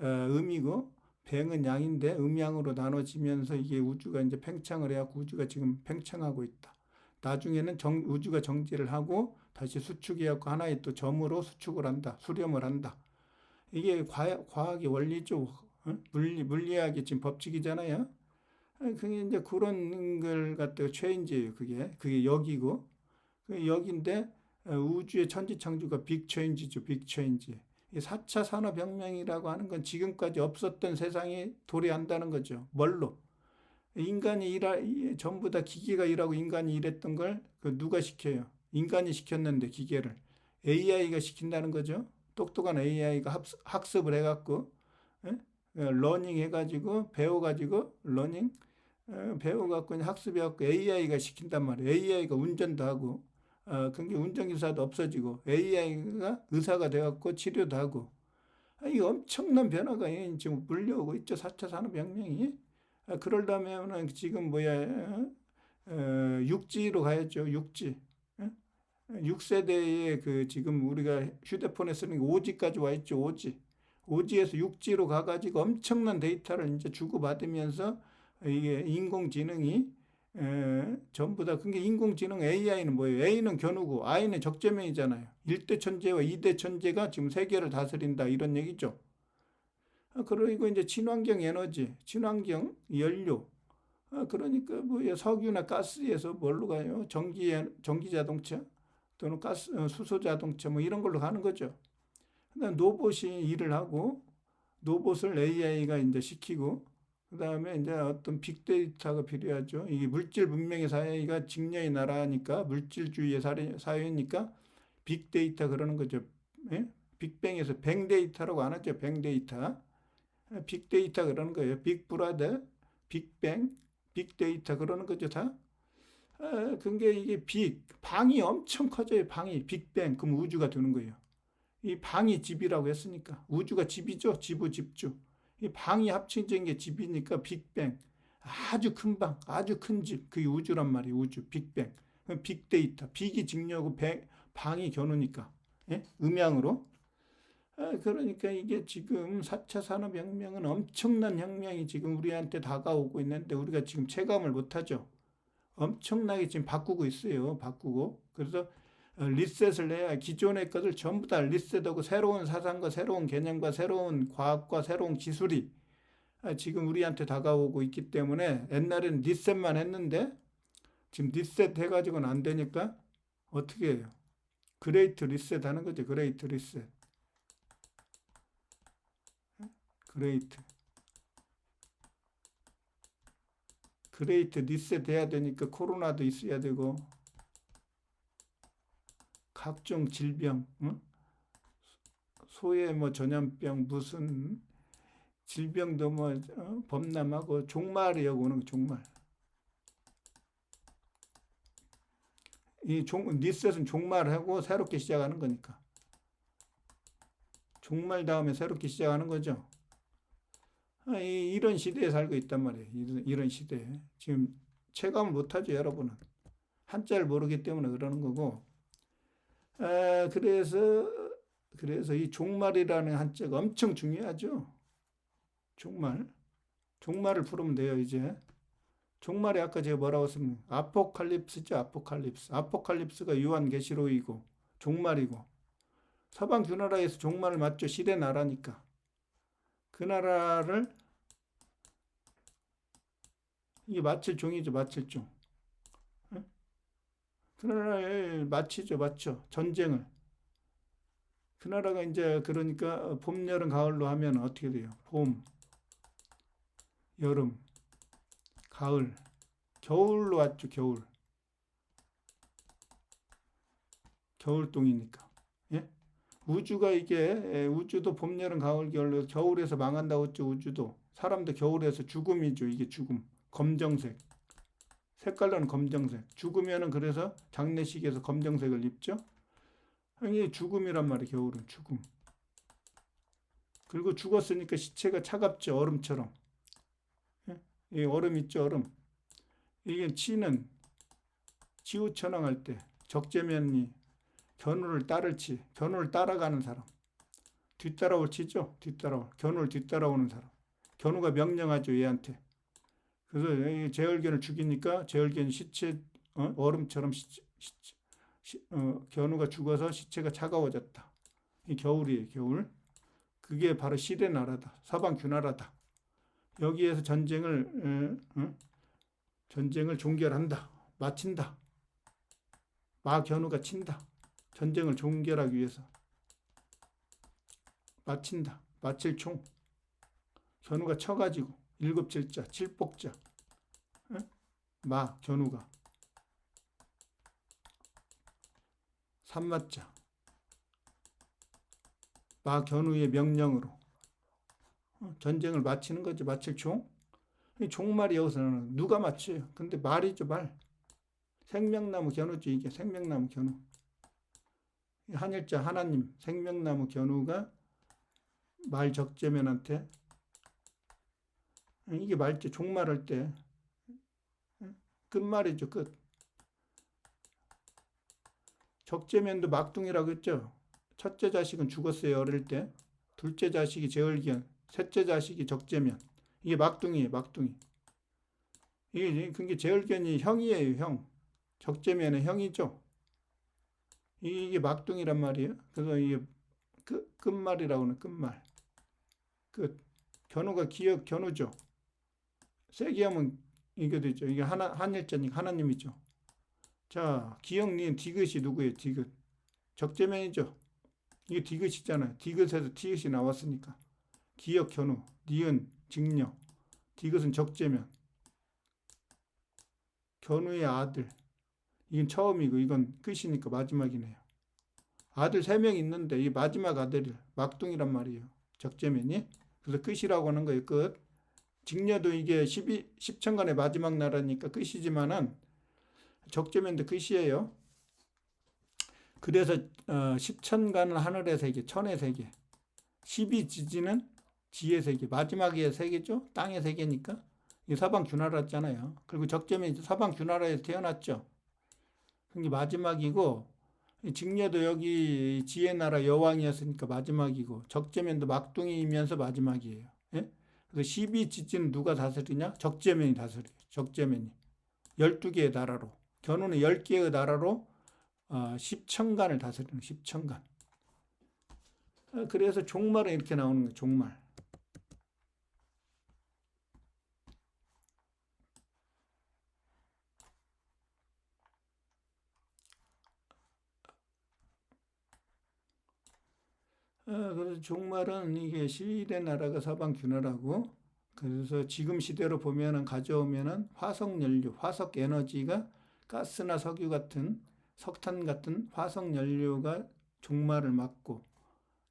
음이고 뱅은 양인데 음양으로 나눠지면서 이게 우주가 이제 팽창을 해갖고 우주가 지금 팽창하고 있다. 나중에는 우주가 정지를 하고 다시 수축해갖고 하나의 또 점으로 수축을 한다. 수렴을 한다. 이게 과학의 원리죠. 물리학의 지금 법칙이잖아요. 그게 이제 그런 걸 갖다가 체인지예요. 그게 역이고 그 역인데 우주의 천지창조가 빅체인지죠. 빅체인지. 이 4차 산업혁명이라고 하는 건 지금까지 없었던 세상이 도래한다는 거죠. 뭘로? 인간이 전부 다 기계가 일하고 인간이 일했던 걸 누가 시켜요? 인간이 시켰는데 기계를 AI가 시킨다는 거죠. 똑똑한 AI가 학습을 해갖고 러닝 해가지고 배워가지고 러닝 배워갖고 학습해갖고 AI가 시킨단 말이에요. AI가 운전도 하고 그게 운전기사도 없어지고 AI가 의사가 돼갖고 치료도 하고 이 엄청난 변화가 지금 물려오고 있죠. 4차 산업혁명이. 그러려면 지금 육지로 가야죠. 육지. 6세대의 그 지금 우리가 휴대폰에 쓰는 5G까지 와 있죠. 5G. 5G에서 6G로 가가지고 엄청난 데이터를 이제 주고받으면서 이게 인공지능이 전부 다. 그게 인공지능 AI는 뭐예요? A는 견우고 I는 적재명이잖아요. 1대 천재와 2대 천재가 지금 세계를 다스린다 이런 얘기죠. 그리고 이제 친환경 에너지, 친환경 연료. 그러니까 석유나 가스에서 뭘로 가요? 전기 자동차 또는 수소 자동차 이런 걸로 가는 거죠. 그다음 로봇이 일을 하고 로봇을 AI가 이제 시키고 그다음에 이제 어떤 빅데이터가 필요하죠. 이게 물질 문명의 사회가 직녀의 나라니까 물질주의의 사회니까 빅데이터 그러는 거죠. 예? 빅뱅에서 뱅데이터라고 안 하죠. 뱅데이터. 빅데이터 그러는 거예요. 빅브라더, 빅뱅, 빅데이터 그러는 거죠. 다. 그게 이게 방이 엄청 커져요. 방이 빅뱅. 그럼 우주가 되는 거예요. 이 방이 집이라고 했으니까 우주가 집이죠. 지부 집주. 이 방이 합쳐진 게 집이니까 빅뱅. 아주 큰 방, 아주 큰 집. 그게 우주란 말이에요. 우주, 빅뱅. 빅데이터. 빅이 직녀고 방이 겨누니까. 예? 음양으로. 그러니까 이게 지금 4차 산업혁명은 엄청난 혁명이 지금 우리한테 다가오고 있는데 우리가 지금 체감을 못하죠. 엄청나게 지금 바꾸고 있어요. 바꾸고. 그래서 리셋을 해야 기존의 것을 전부 다 리셋하고 새로운 사상과 새로운 개념과 새로운 과학과 새로운 기술이 지금 우리한테 다가오고 있기 때문에 옛날에는 리셋만 했는데 지금 리셋 해가지고는 안 되니까 어떻게 해요? 그레이트 리셋 하는 거죠. 그레이트 리셋. 그레이트 리셋 해야 되니까 코로나도 있어야 되고 각종 질병, 소의 전염병 무슨 질병도 뭐 범람하고 종말이 여기 오는 거 종말. 리셋은 종말하고 새롭게 시작하는 거니까. 종말 다음에 새롭게 시작하는 거죠. 이런 시대에 살고 있단 말이에요. 이런 시대에. 지금 체감을 못하죠, 여러분은. 한자를 모르기 때문에 그러는 거고. 그래서 이 종말이라는 한자가 엄청 중요하죠. 종말을 풀으면 돼요, 이제. 종말이 아까 제가 뭐라고 했습니까? 아포칼립스죠, 아포칼립스. 아포칼립스가 요한계시록이고, 종말이고. 서방 주나라에서 종말을 맞죠, 시대 나라니까. 그 나라를, 이게 마칠 종이죠, 마칠 종. 그 나라에 마치죠, 맞죠. 전쟁을. 그 나라가 이제 그러니까 봄, 여름, 가을로 하면 어떻게 돼요? 봄, 여름, 가을, 겨울로 왔죠, 겨울. 겨울동이니까. 예? 우주가 이게 우주도 봄, 여름, 가을, 겨울로 겨울에서 망한다고 했죠, 우주도. 사람도 겨울에서 죽음이죠, 이게 죽음. 검정색. 색깔로는 검정색. 죽으면은 그래서 장례식에서 검정색을 입죠. 이게 죽음이란 말이에요, 겨울은 죽음. 그리고 죽었으니까 시체가 차갑죠, 얼음처럼. 예? 이 얼음 있죠, 얼음. 이게 치는 지우천왕할 때 적재면이 견우를 따를 치, 견우를 따라가는 사람. 뒤따라올 치죠, 뒤따라올. 견우를 뒤따라오는 사람. 견우가 명령하죠, 얘한테. 그래서 제얼견을 죽이니까 제얼견 시체 얼음처럼 견우가 죽어서 시체가 차가워졌다. 이 겨울이에요, 겨울. 그게 바로 시대 나라다. 서방 주나라다. 여기에서 전쟁을 종결한다. 마친다. 마견우가 친다. 전쟁을 종결하기 위해서. 마친다. 마칠 총. 견우가 쳐가지고 일곱칠자, 칠복자. 견우가. 삼마자. 견우의 명령으로 전쟁을 마치는 거죠. 마칠 총. 종말이 여기서는 누가 마쳐요? 근데 말이죠, 말. 생명나무 견우죠, 이게. 생명나무 견우. 한일자 하나님, 생명나무 견우가 말 적재면한테 이게 말죠. 종말할 때 끝말이죠, 끝. 적재면도 막둥이라고 했죠. 첫째 자식은 죽었어요, 어릴 때. 둘째 자식이 제얼기현, 셋째 자식이 적재면. 이게 막둥이에요, 막둥이. 이게 제얼기현이 형이에요, 형. 적재면의 형이죠. 이게 막둥이란 말이에요. 그래서 이게 끝말이라고 하는 끝말. 끝. 견우가 견우죠. 세게 하면 이게 되죠. 이게 한일자니까 하나님이죠. 자, 기역니은 디귿이 누구예요? 디귿. 적재면이죠. 이게 디귿이잖아요. 디귿에서 티귿이 나왔으니까. 기역 견우, 니은 직녀, 디귿은 적재면. 견우의 아들. 이건 처음이고 이건 끝이니까 마지막이네요. 아들 3명 있는데 이 마지막 아들이 막둥이란 말이에요. 적재면이. 그래서 끝이라고 하는 거예요. 끝. 직녀도 이게 10천간의 마지막 나라니까 끝이지만은 적재면도 끝이에요. 그래서 10천간은 하늘의 세계, 천의 세계. 12지지는 지의 세계, 마지막의 세계죠. 땅의 세계니까. 이 서방 주나라잖아요. 그리고 적재면이 서방 주나라에서 태어났죠. 그게 마지막이고 직녀도 여기 지의 나라 여왕이었으니까 마지막이고 적재면도 막둥이면서 마지막이에요. 예? 그래서 12지지는 누가 다스리냐? 적재면이 다스려요. 적재면이. 12개의 나라로. 견우는 10개의 나라로 10천간을 다스리는 10천간. 그래서 종말은 이렇게 나오는 거예요. 종말. 그래서 종말은 이게 시대 나라가 서방 주나라고 그래서 지금 시대로 보면은 가져오면은 화석 연료, 화석 에너지가 가스나 석유 같은 석탄 같은 화석 연료가 종말을 맞고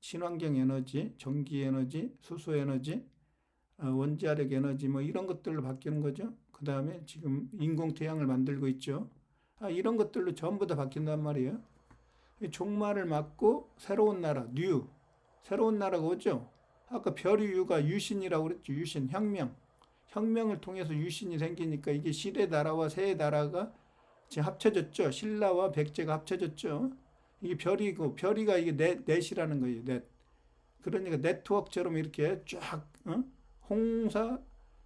친환경 에너지, 전기 에너지, 수소 에너지, 원자력 에너지 뭐 이런 것들로 바뀌는 거죠. 그 다음에 지금 인공태양을 만들고 있죠. 이런 것들로 전부 다 바뀐단 말이에요. 종말을 맞고 새로운 나라, 새로운 나라가 오죠. 아까 별유가 유신이라고 그랬죠. 유신, 혁명. 혁명을 통해서 유신이 생기니까 이게 실의 나라와 새의 나라가 지금 합쳐졌죠. 신라와 백제가 합쳐졌죠. 이게 별이고, 별이가 이게 넷이라는 거예요. 넷. 그러니까 네트워크처럼 이렇게 쫙, 홍사,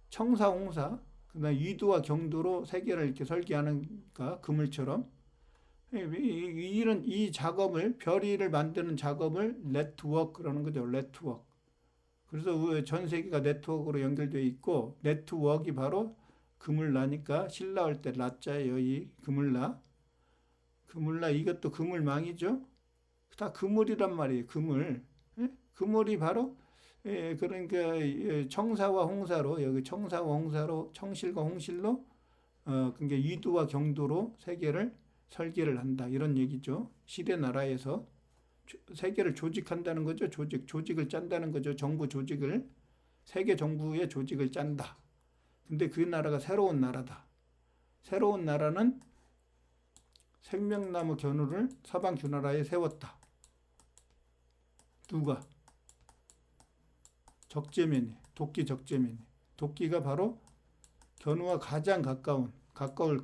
청사, 홍사, 그다음 위도와 경도로 세계를 이렇게 설계하는가, 그물처럼. 이런 이 작업을, 별이를 만드는 작업을 네트워크라는 거죠. 네트워크. 그래서 전 세계가 네트워크로 연결되어 있고, 네트워크가 바로 그물나니까 실 나올 때 라자예요. 이 그물나. 그물나, 이것도 그물망이죠. 다 그물이란 말이에요. 그물. 그물이 바로 그러니까 청사와 홍사로, 여기 청사와 홍사로, 청실과 홍실로 그러니까 위도와 경도로 세계를 설계를 한다, 이런 얘기죠. 시대 나라에서 세계를 조직한다는 거죠. 조직을 짠다는 거죠. 정부 조직을, 세계 정부의 조직을 짠다. 근데 그 나라가 새로운 나라다. 새로운 나라는 생명나무 견우를 서방 주나라에 세웠다. 누가? 적재면이, 도끼 적재면이. 도끼가 바로 견우와 가장 가까울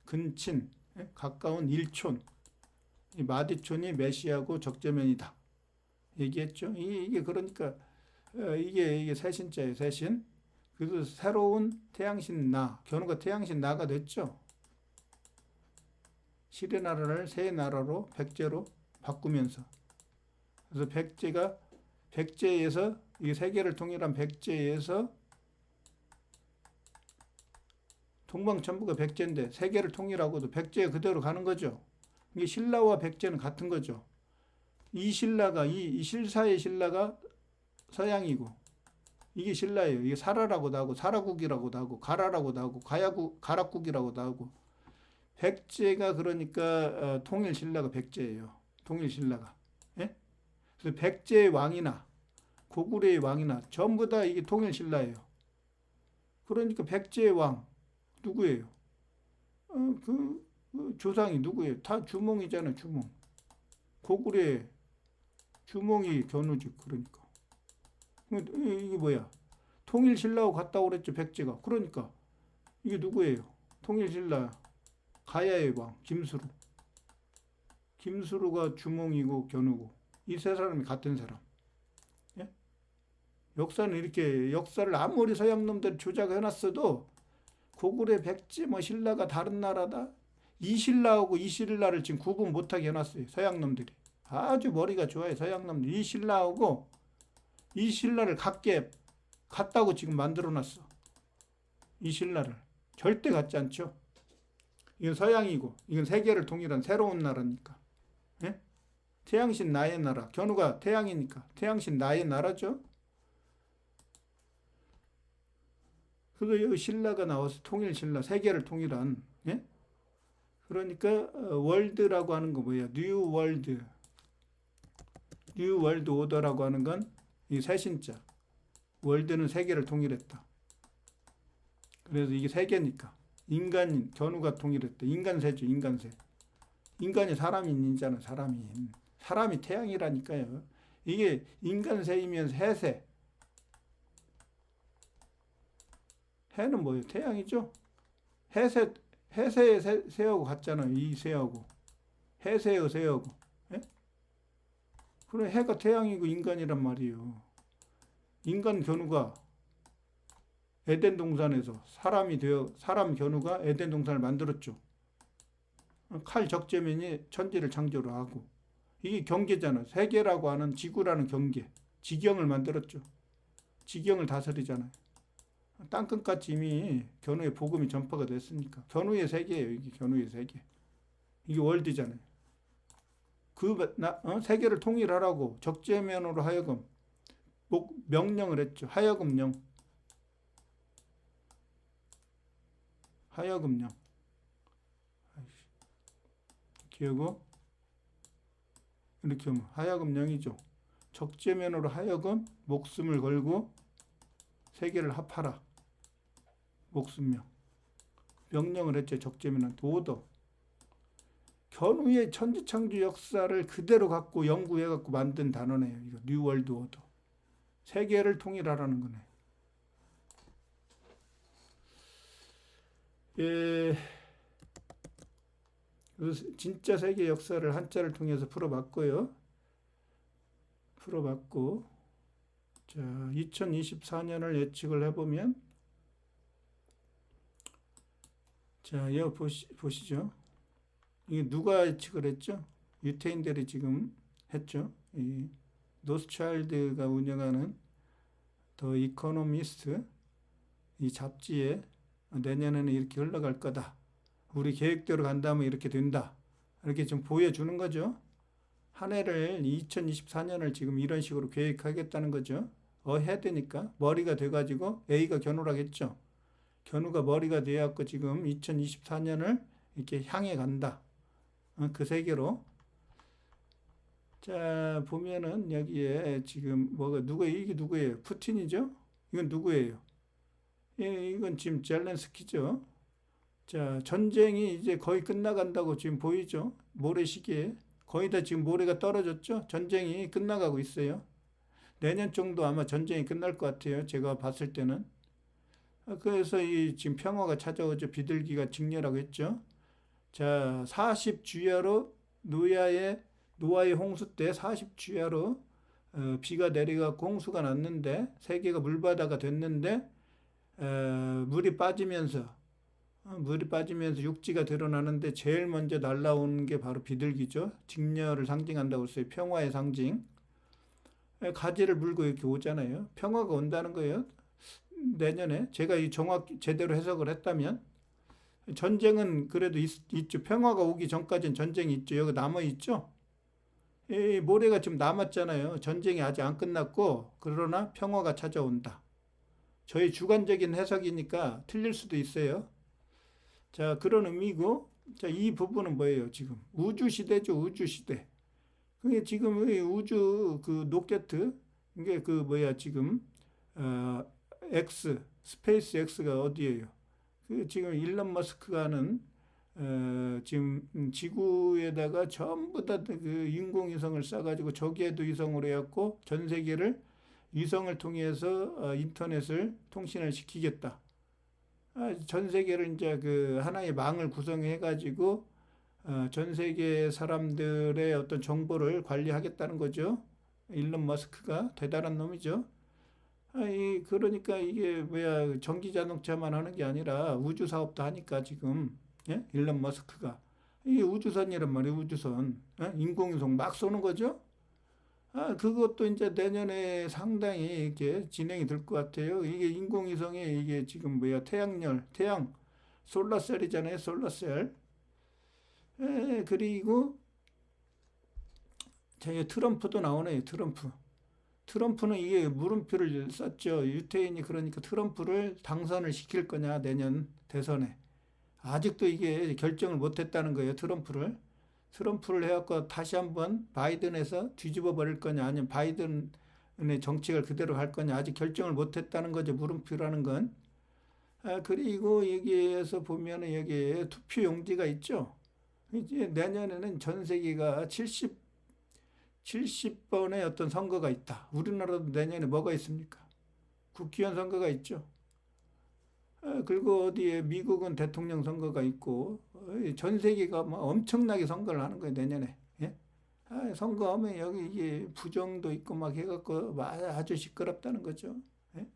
근친, 가까운 일촌. 이 마디촌이 메시아고 적재면이다. 얘기했죠. 이게 그러니까 이게 세신자예요. 세신. 그래서 새로운 태양신 나, 견우가 태양신 나가 됐죠. 실의 나라를 새 나라로, 백제로 바꾸면서. 그래서 백제에서 이 세계를 통일한 백제에서, 동방천부가 백제인데 세계를 통일하고도 백제가 그대로 가는 거죠. 이게 신라와 백제는 같은 거죠. 이 신라가, 이 실사의 신라가 서양이고, 이게 신라예요. 이게 사라라고도 하고, 사라국이라고도 하고, 가라라고도 하고, 가락국이라고도 하고. 백제가 그러니까 통일 신라가 백제예요. 통일 신라가. 예? 그래서 백제의 왕이나 고구려의 왕이나 전부 다 이게 통일 신라예요. 그러니까 백제의 왕 누구예요? 그 조상이 누구예요? 다 주몽이잖아요. 주몽. 고구려의 주몽이 견우지. 그러니까 이게 뭐야? 통일 신라하고 같다고 그랬죠. 백제가. 그러니까 이게 누구예요? 통일 신라 가야의 왕 김수루. 김수루가 주몽이고 견우고, 이 세 사람이 같은 사람. 예? 역사는 이렇게, 역사를 아무리 서양 놈들 조작해 놨어도 고구려, 백제, 뭐 신라가 다른 나라다, 이 신라하고 이 신라를 지금 구분 못하게 해놨어요. 서양 놈들이. 아주 머리가 좋아요. 서양 놈들. 이 신라하고 이 신라를 같다고 지금 만들어놨어. 이 신라를. 절대 같지 않죠. 이건 서양이고, 이건 세계를 통일한 새로운 나라니까. 예? 태양신 나의 나라. 견우가 태양이니까 태양신 나의 나라죠. 그래서 여기 신라가 나와서 통일 신라, 세계를 통일한. 예? 그러니까 월드라고 하는 거 뭐야? 뉴 월드 오더라고 하는 건 이 세신자. 월드는 세계를 통일했다. 그래서 이게 세계니까. 견우가 통일했다. 인간세죠. 인간세. 인간이 사람인이잖아. 사람이 태양이라니까요. 이게 인간세이면서 해세. 해는 뭐예요? 태양이죠. 해세의 새하고 같잖아요. 이 새하고. 해세의 새하고. 예? 그래, 해가 태양이고 인간이란 말이에요. 인간 견우가 에덴 동산에서 사람 견우가 에덴 동산을 만들었죠. 칼 적재면이 천지를 창조를 하고, 이게 경계잖아요. 세계라고 하는, 지구라는 경계, 지경을 만들었죠. 지경을 다스리잖아요. 땅끝까지 이미 견우의 복음이 전파가 됐으니까. 견우의 세계예요. 이게 견우의 세계. 이게 월드잖아요. 세계를 통일하라고 적재면으로 하여금 명령을 했죠. 하여금령. 기억고 이렇게 하면 하여금령이죠. 적재면으로 하여금 목숨을 걸고 세 개를 합하라. 목숨명. 명령을 했죠. 적재면은 오더. 견우의 천지창조 역사를 그대로 갖고 연구해 갖고 만든 단어네요. 이거 뉴 월드 오더. 세계를 통일하라는 거네. 예, 그래서 진짜 세계 역사를 한자를 통해서 풀어봤고요. 자, 2024년을 예측을 해보면, 자, 이거 보시죠. 이게 누가 예측을 했죠? 유태인들이 지금 했죠. 이 노스차일드가 운영하는 더 이코노미스트 이 잡지에 내년에는 이렇게 흘러갈 거다. 우리 계획대로 간다면 이렇게 된다. 이렇게 좀 보여주는 거죠. 한 해를 2024년을 지금 이런 식으로 계획하겠다는 거죠. 해되니까 머리가 돼가지고 A가 견우라겠죠. 견우가 머리가 돼갖고 지금 2024년을 이렇게 향해 간다. 그 세계로. 자, 보면은 여기에 지금 이게 누구예요? 푸틴이죠? 이건 누구예요? 예, 이건 지금 젤렌스키죠. 자, 전쟁이 이제 거의 끝나간다고 지금 보이죠? 모래시계에. 거의 다 지금 모래가 떨어졌죠? 전쟁이 끝나가고 있어요. 내년 정도 아마 전쟁이 끝날 것 같아요. 제가 봤을 때는. 그래서 이 지금 평화가 찾아오죠. 비둘기가 직렬하고 했죠. 자, 40주야로 노아의 홍수 때 40주야로 비가 내려가고 홍수가 났는데 세계가 물바다가 됐는데 물이 빠지면서 육지가 드러나는데 제일 먼저 날라오는 게 바로 비둘기죠. 직렬을 상징한다고 했어요. 평화의 상징. 가지를 물고 이렇게 오잖아요. 평화가 온다는 거예요. 내년에 제가 이 정확히 제대로 해석을 했다면 전쟁은 그래도 있죠. 평화가 오기 전까지는 전쟁이 있죠. 여기 남아있죠. 이 모래가 지금 남았잖아요. 전쟁이 아직 안 끝났고 그러나 평화가 찾아온다. 저희 주관적인 해석이니까 틀릴 수도 있어요. 자, 그런 의미고, 자, 이 부분은 뭐예요? 지금 우주 시대죠. 우주 시대. 그게 지금 우주 그 로켓 이게 지금 스페이스 X가 어디예요? 그 지금 일론 머스크가 하는 지금 지구에다가 전부 다 그 인공위성을 쏴가지고 저기에도 위성으로 해갖고 전 세계를 위성을 통해서 인터넷을 통신을 시키겠다. 전 세계를 이제 그 하나의 망을 구성해가지고 전 세계 사람들의 어떤 정보를 관리하겠다는 거죠. 일론 머스크가 대단한 놈이죠. 그러니까 이게 전기 자동차만 하는 게 아니라 우주 사업도 하니까 지금 예? 일론 머스크가 이게 우주선이란 말이에요. 우주선 인공위성 막 쏘는 거죠. 그것도 이제 내년에 상당히 이렇게 진행이 될 것 같아요. 이게 인공위성에 이게 지금 태양 솔라셀이잖아요. 솔라셀. 그리고 저희 트럼프도 나오네요. 트럼프는 이게 물음표를 썼죠. 유태인이 그러니까 트럼프를 당선을 시킬 거냐 내년 대선에. 아직도 이게 결정을 못했다는 거예요. 트럼프를 해갖고 다시 한번 바이든에서 뒤집어 버릴 거냐 아니면 바이든의 정책을 그대로 할 거냐 아직 결정을 못했다는 거죠. 물음표라는 건. 그리고 여기에서 보면은 여기에 투표 용지가 있죠. 이제 내년에는 전 세계가 70번의 어떤 선거가 있다. 우리나라도 내년에 뭐가 있습니까? 국회의원 선거가 있죠. 그리고 어디에 미국은 대통령 선거가 있고 전 세계가 뭐 엄청나게 선거를 하는 거예요. 내년에. 예? 선거하면 여기 이게 부정도 있고 막 해갖고 아주 시끄럽다는 거죠. 예?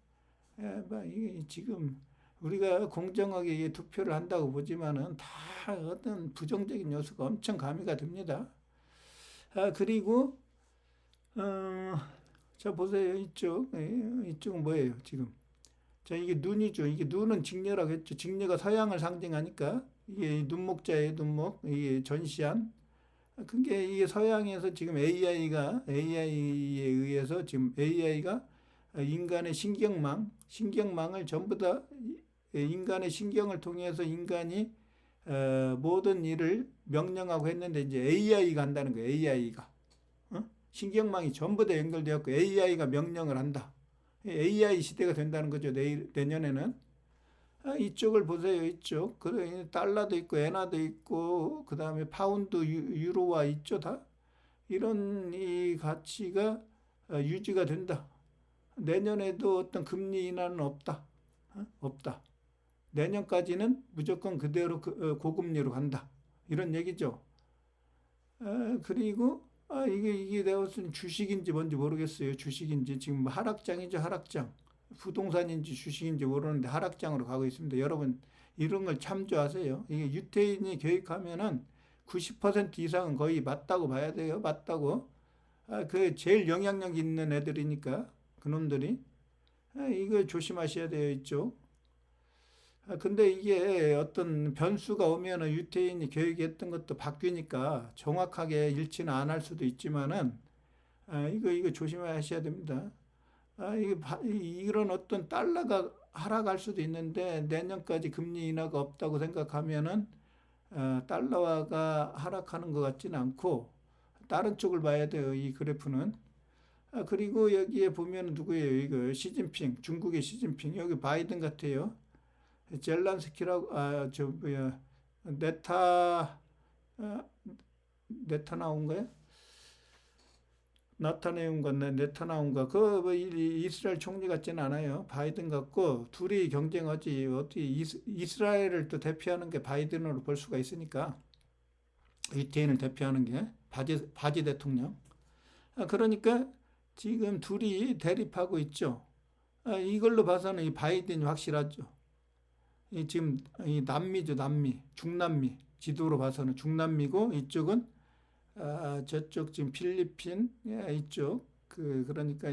이게 지금 우리가 공정하게 투표를 한다고 보지만은 다 어떤 부정적인 요소가 엄청 가미가 됩니다. 그리고 자 보세요. 이쪽은 뭐예요 지금? 자, 이게 눈이죠. 이게 눈은 직녀라고 했죠. 직녀가 서양을 상징하니까 이게 눈목자예요. 눈목. 이게 전시한. 그게 이게 서양에서 지금 AI에 의해서 지금 AI가 인간의 신경망을 전부 다 인간의 신경을 통해서 인간이 모든 일을 명령하고 했는데 이제 AI가 한다는 거예요. AI가. 신경망이 전부 다 연결되었고 AI가 명령을 한다. AI 시대가 된다는 거죠. 내년에는. 이쪽을 보세요. 이쪽. 달러도 있고 엔화도 있고 그다음에 파운드, 유로화 있죠. 다. 이런 이 가치가 유지가 된다. 내년에도 어떤 금리 인하는 없다. 없다. 내년까지는 무조건 그대로 고금리로 간다. 이런 얘기죠. 그리고 이게 내가 무슨 주식인지 뭔지 모르겠어요. 주식인지 지금 하락장이죠. 하락장. 부동산인지 주식인지 모르는데 하락장으로 가고 있습니다. 여러분 이런 걸 참조하세요. 이게 유태인이 교육하면은 90% 이상은 거의 맞다고 봐야 돼요. 맞다고. 그 제일 영향력 있는 애들이니까 그놈들이. 이거 조심하셔야 돼요. 이쪽. 근데 이게 어떤 변수가 오면은 유태인이 교육했던 것도 바뀌니까 정확하게 일치는 안 할 수도 있지만은 이거 조심하셔야 됩니다. 이런 어떤 달러가 하락할 수도 있는데 내년까지 금리 인하가 없다고 생각하면은 달러가 하락하는 것 같지는 않고 다른 쪽을 봐야 돼요. 이 그래프는. 그리고 여기에 보면 누구예요? 이거 시진핑, 중국의 시진핑. 여기 바이든 같아요. 젤란스키라고 저 뭐야 네타나온가요? 나타내온 건데 네타나온가 그 이스라엘 총리 같지는 않아요. 바이든 같고 둘이 경쟁하지 어떻게 이스라엘을 또 대표하는 게 바이든으로 볼 수가 있으니까 유태인을 대표하는 게 바지 대통령. 그러니까 지금 둘이 대립하고 있죠. 이걸로 봐서는 이 바이든이 확실하죠. 지금 이 남미죠, 남미, 중남미 지도로 봐서는 중남미고 이쪽은 저쪽 지금 필리핀 이쪽 그러니까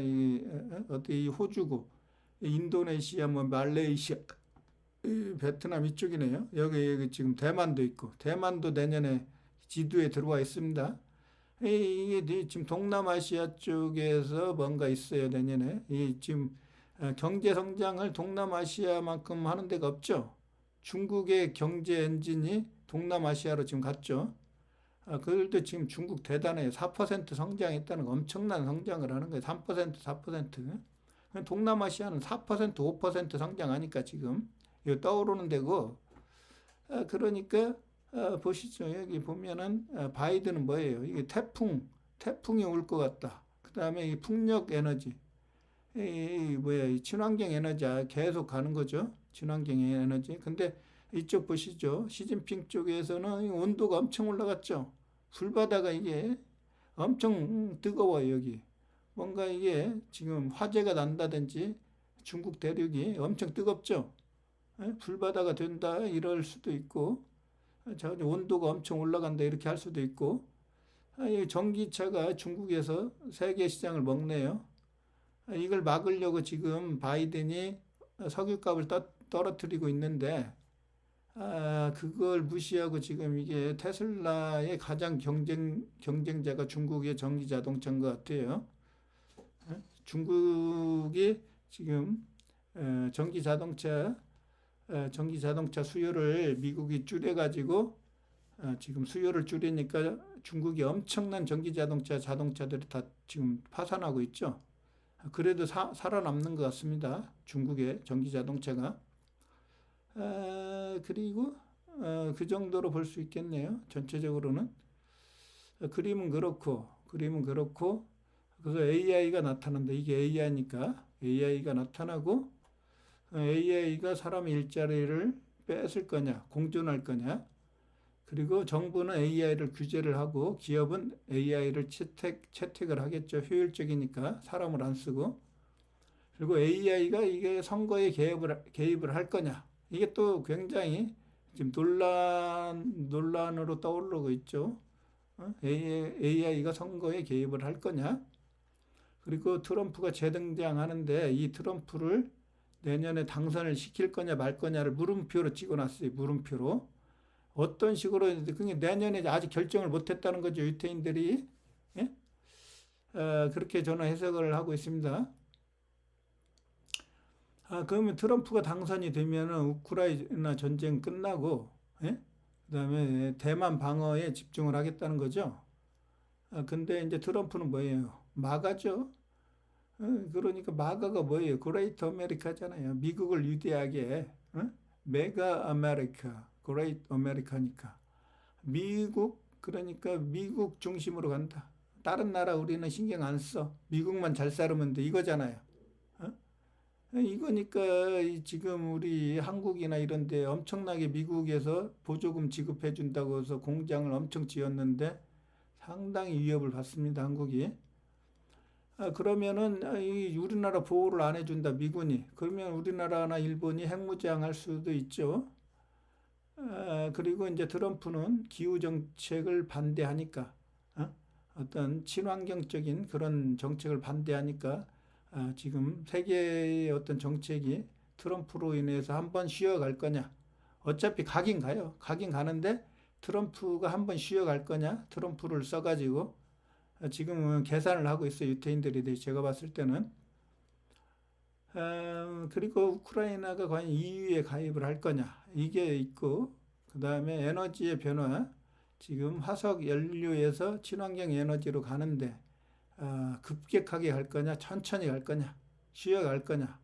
어디 호주고 인도네시아 뭐 말레이시아 베트남 이쪽이네요. 여기 지금 대만도 있고 대만도 내년에 지도에 들어와 있습니다. 이게 지금 동남아시아 쪽에서 뭔가 있어요 내년에. 지금 경제 성장을 동남아시아만큼 하는 데가 없죠. 중국의 경제 엔진이 동남아시아로 지금 갔죠. 그들도 지금 중국 대단해요. 4% 성장했다는 거 엄청난 성장을 하는 거예요. 3%, 4%. 동남아시아는 4%, 5% 성장하니까 지금 이거 떠오르는 데고. 그러니까 보시죠. 여기 보면은 바이든은 뭐예요? 이게 태풍이 올 것 같다. 그 다음에 이 풍력 에너지, 이 친환경 에너지 계속 가는 거죠. 친환경 에너지. 근데 이쪽 보시죠. 시진핑 쪽에서는 온도가 엄청 올라갔죠. 불바다가 이게 엄청 뜨거워요, 여기. 뭔가 이게 지금 화재가 난다든지 중국 대륙이 엄청 뜨겁죠. 불바다가 된다, 이럴 수도 있고, 온도가 엄청 올라간다, 이렇게 할 수도 있고, 전기차가 중국에서 세계 시장을 먹네요. 이걸 막으려고 지금 바이든이 석유값을 떨어뜨리고 있는데, 그걸 무시하고 지금 이게 테슬라의 가장 경쟁자가 중국의 전기 자동차인 것 같아요. 중국이 지금 전기 자동차 수요를 미국이 줄여가지고 지금 수요를 줄이니까 중국이 엄청난 전기 자동차들이 다 지금 파산하고 있죠. 그래도 살아남는 것 같습니다. 중국의 전기 자동차가. 그리고 그 정도로 볼 수 있겠네요. 전체적으로는. 그림은 그렇고 그래서 AI가 나타난다. 이게 AI니까 AI가 나타나고 AI가 사람의 일자리를 뺏을 거냐, 공존할 거냐. 그리고 정부는 AI를 규제를 하고 기업은 AI를 채택을 하겠죠. 효율적이니까 사람을 안 쓰고. 그리고 AI가 이게 선거에 개입을 할 거냐. 이게 또 굉장히 지금 논란으로 떠오르고 있죠. AI가 선거에 개입을 할 거냐. 그리고 트럼프가 재등장하는데 이 트럼프를 내년에 당선을 시킬 거냐 말 거냐를 물음표로 찍어놨어요. 물음표로. 어떤 식으로 그게 내년에 아직 결정을 못했다는 거죠. 유태인들이. 예? 그렇게 저는 해석을 하고 있습니다. 그러면 트럼프가 당선이 되면은 우크라이나 전쟁 끝나고, 예? 그다음에 대만 방어에 집중을 하겠다는 거죠. 근데 이제 트럼프는 뭐예요? 마가죠. 그러니까 마가가 뭐예요? 그레이트 아메리카잖아요. 미국을 위대하게, 메가 아메리카, 그레이트 아메리카니까. 미국, 그러니까 미국 중심으로 간다. 다른 나라 우리는 신경 안 써. 미국만 잘 살면 돼. 이거잖아요. 어? 이거니까 지금 우리 한국이나 이런 데 엄청나게 미국에서 보조금 지급해 준다고 해서 공장을 엄청 지었는데 상당히 위협을 받습니다, 한국이. 그러면은 이 우리나라 보호를 안 해준다, 미군이. 그러면 우리나라나 일본이 핵무장할 수도 있죠. 그리고 이제 트럼프는 기후 정책을 반대하니까, 어떤 친환경적인 그런 정책을 반대하니까, 지금 세계의 어떤 정책이 트럼프로 인해서 한번 쉬어갈 거냐. 어차피 가긴 가요. 가긴 가는데 트럼프가 한번 쉬어갈 거냐. 트럼프를 써가지고 지금은 계산을 하고 있어요. 유태인들이 제가 봤을 때는. 그리고 우크라이나가 과연 EU에 가입을 할 거냐. 이게 있고, 그 다음에 에너지의 변화. 지금 화석 연료에서 친환경 에너지로 가는데, 급격하게 갈 거냐, 천천히 갈 거냐, 쉬어갈 거냐.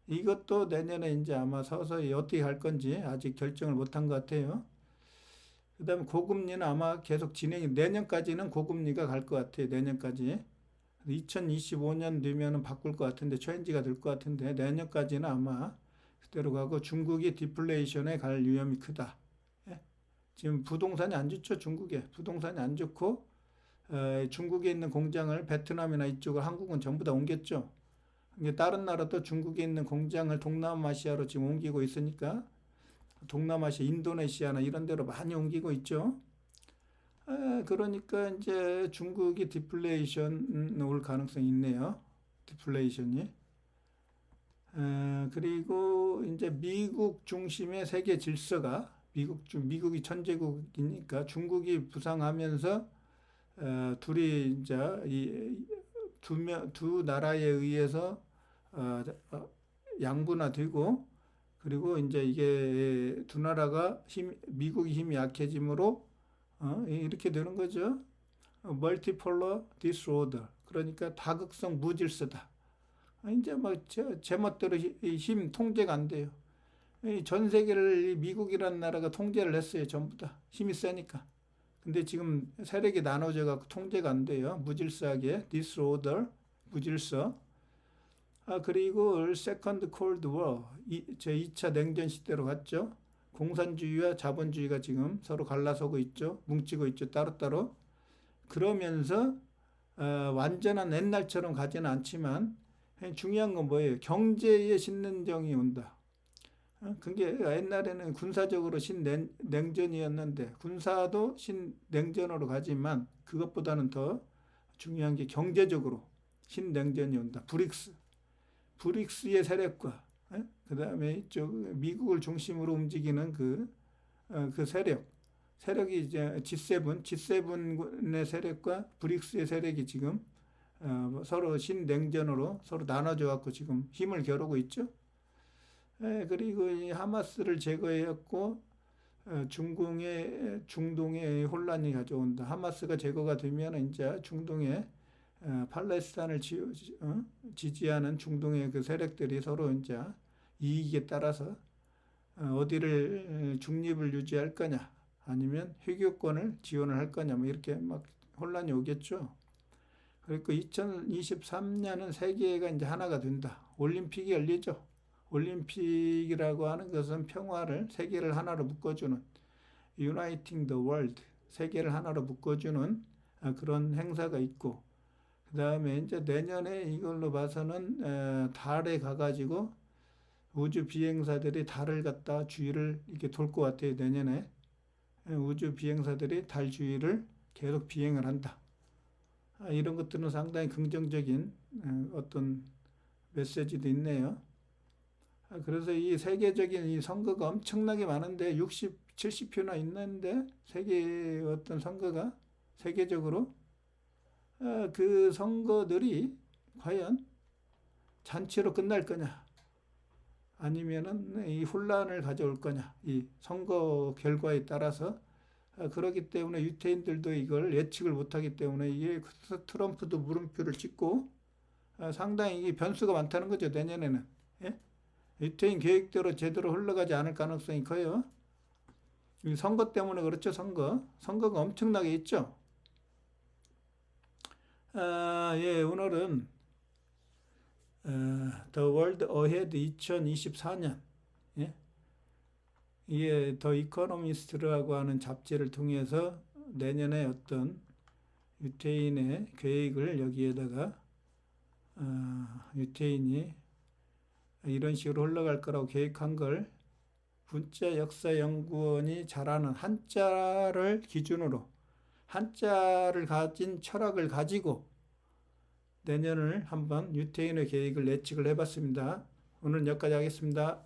이것도 내년에 이제 아마 서서히 어떻게 할 건지 아직 결정을 못한 것 같아요. 그 다음에 고금리는 아마 계속 내년까지는 고금리가 갈 것 같아요. 내년까지. 2025년 되면은 바꿀 것 같은데, 체인지가 될 것 같은데, 내년까지는 아마 그대로 가고 중국이 디플레이션에 갈 위험이 크다. 예? 지금 부동산이 안 좋죠, 중국에. 부동산이 안 좋고, 중국에 있는 공장을 베트남이나 이쪽을 한국은 전부 다 옮겼죠. 다른 나라도 중국에 있는 공장을 동남아시아로 지금 옮기고 있으니까 동남아시아, 인도네시아나 이런 데로 많이 옮기고 있죠. 그러니까 이제 중국이 디플레이션 올 가능성이 있네요. 디플레이션이. 그리고 이제 미국 중심의 세계 질서가 미국이 천재국이니까 중국이 부상하면서 둘이 이제 두 나라에 의해서 양분화되고 그리고 이제 이게 두 나라가 미국이 힘이 약해짐으로 이렇게 되는 거죠. 멀티폴러 디스오더. 그러니까 다극성 무질서다. 이제 뭐 제멋대로 힘 통제가 안 돼요. 전 세계를 미국이라는 나라가 통제를 했어요. 전부 다 힘이 세니까. 근데 지금 세력이 나눠져 갖고 통제가 안 돼요. 무질서하게 디스오더, 무질서. 그리고 세컨드 콜드 워, 제 2차 냉전 시대로 갔죠. 공산주의와 자본주의가 지금 서로 갈라서고 있죠. 뭉치고 있죠. 따로따로. 그러면서 완전한 옛날처럼 가지는 않지만 중요한 건 뭐예요? 경제의 신냉전이 온다. 그게 옛날에는 군사적으로 신냉전이었는데 군사도 신냉전으로 가지만 그것보다는 더 중요한 게 경제적으로 신냉전이 온다. 브릭스의 세력과 그 다음에 이쪽 미국을 중심으로 움직이는 그 세력이 이제 G7의 세력과 브릭스의 세력이 지금 서로 신냉전으로 서로 나눠져 갖고 지금 힘을 겨루고 있죠. 그리고 이 하마스를 제거했고 중동에 혼란이 가져온다. 하마스가 제거가 되면 이제 중동에 팔레스타인을 지지하는 중동의 그 세력들이 서로 이제 이익에 따라서 어디를 중립을 유지할 거냐 아니면 회교권을 지원을 할 거냐 뭐 이렇게 막 혼란이 오겠죠. 그리고 2023년은 세계가 이제 하나가 된다. 올림픽이 열리죠. 올림픽이라고 하는 것은 평화를 세계를 하나로 묶어주는 Uniting the World 세계를 하나로 묶어주는 그런 행사가 있고 그 다음에 이제 내년에 이걸로 봐서는 달에 가가지고 우주 비행사들이 달을 갖다 주위를 이렇게 돌 것 같아요. 내년에 우주 비행사들이 달 주위를 계속 비행을 한다. 이런 것들은 상당히 긍정적인 어떤 메시지도 있네요. 그래서 이 세계적인 이 선거가 엄청나게 많은데 60, 70표나 있는데 세계 어떤 선거가 세계적으로 그 선거들이 과연 잔치로 끝날 거냐 아니면은 이 혼란을 가져올 거냐 이 선거 결과에 따라서 그렇기 때문에 유태인들도 이걸 예측을 못하기 때문에 이게 트럼프도 물음표를 찍고 상당히 이게 변수가 많다는 거죠, 내년에는. 예? 유태인 계획대로 제대로 흘러가지 않을 가능성이 커요. 이 선거 때문에 그렇죠, 선거. 선거가 엄청나게 있죠. 예, 오늘은 The World Ahead 2024년, 예? 이게 더 이코노미스트라고 하는 잡지를 통해서 내년에 어떤 유태인의 계획을 여기에다가 유태인이 이런 식으로 흘러갈 거라고 계획한 걸 분자역사연구원이 잘하는 한자를 기준으로 한자를 가진 철학을 가지고 내년을 한번 유태인의 계획을 예측을 해봤습니다. 오늘은 여기까지 하겠습니다.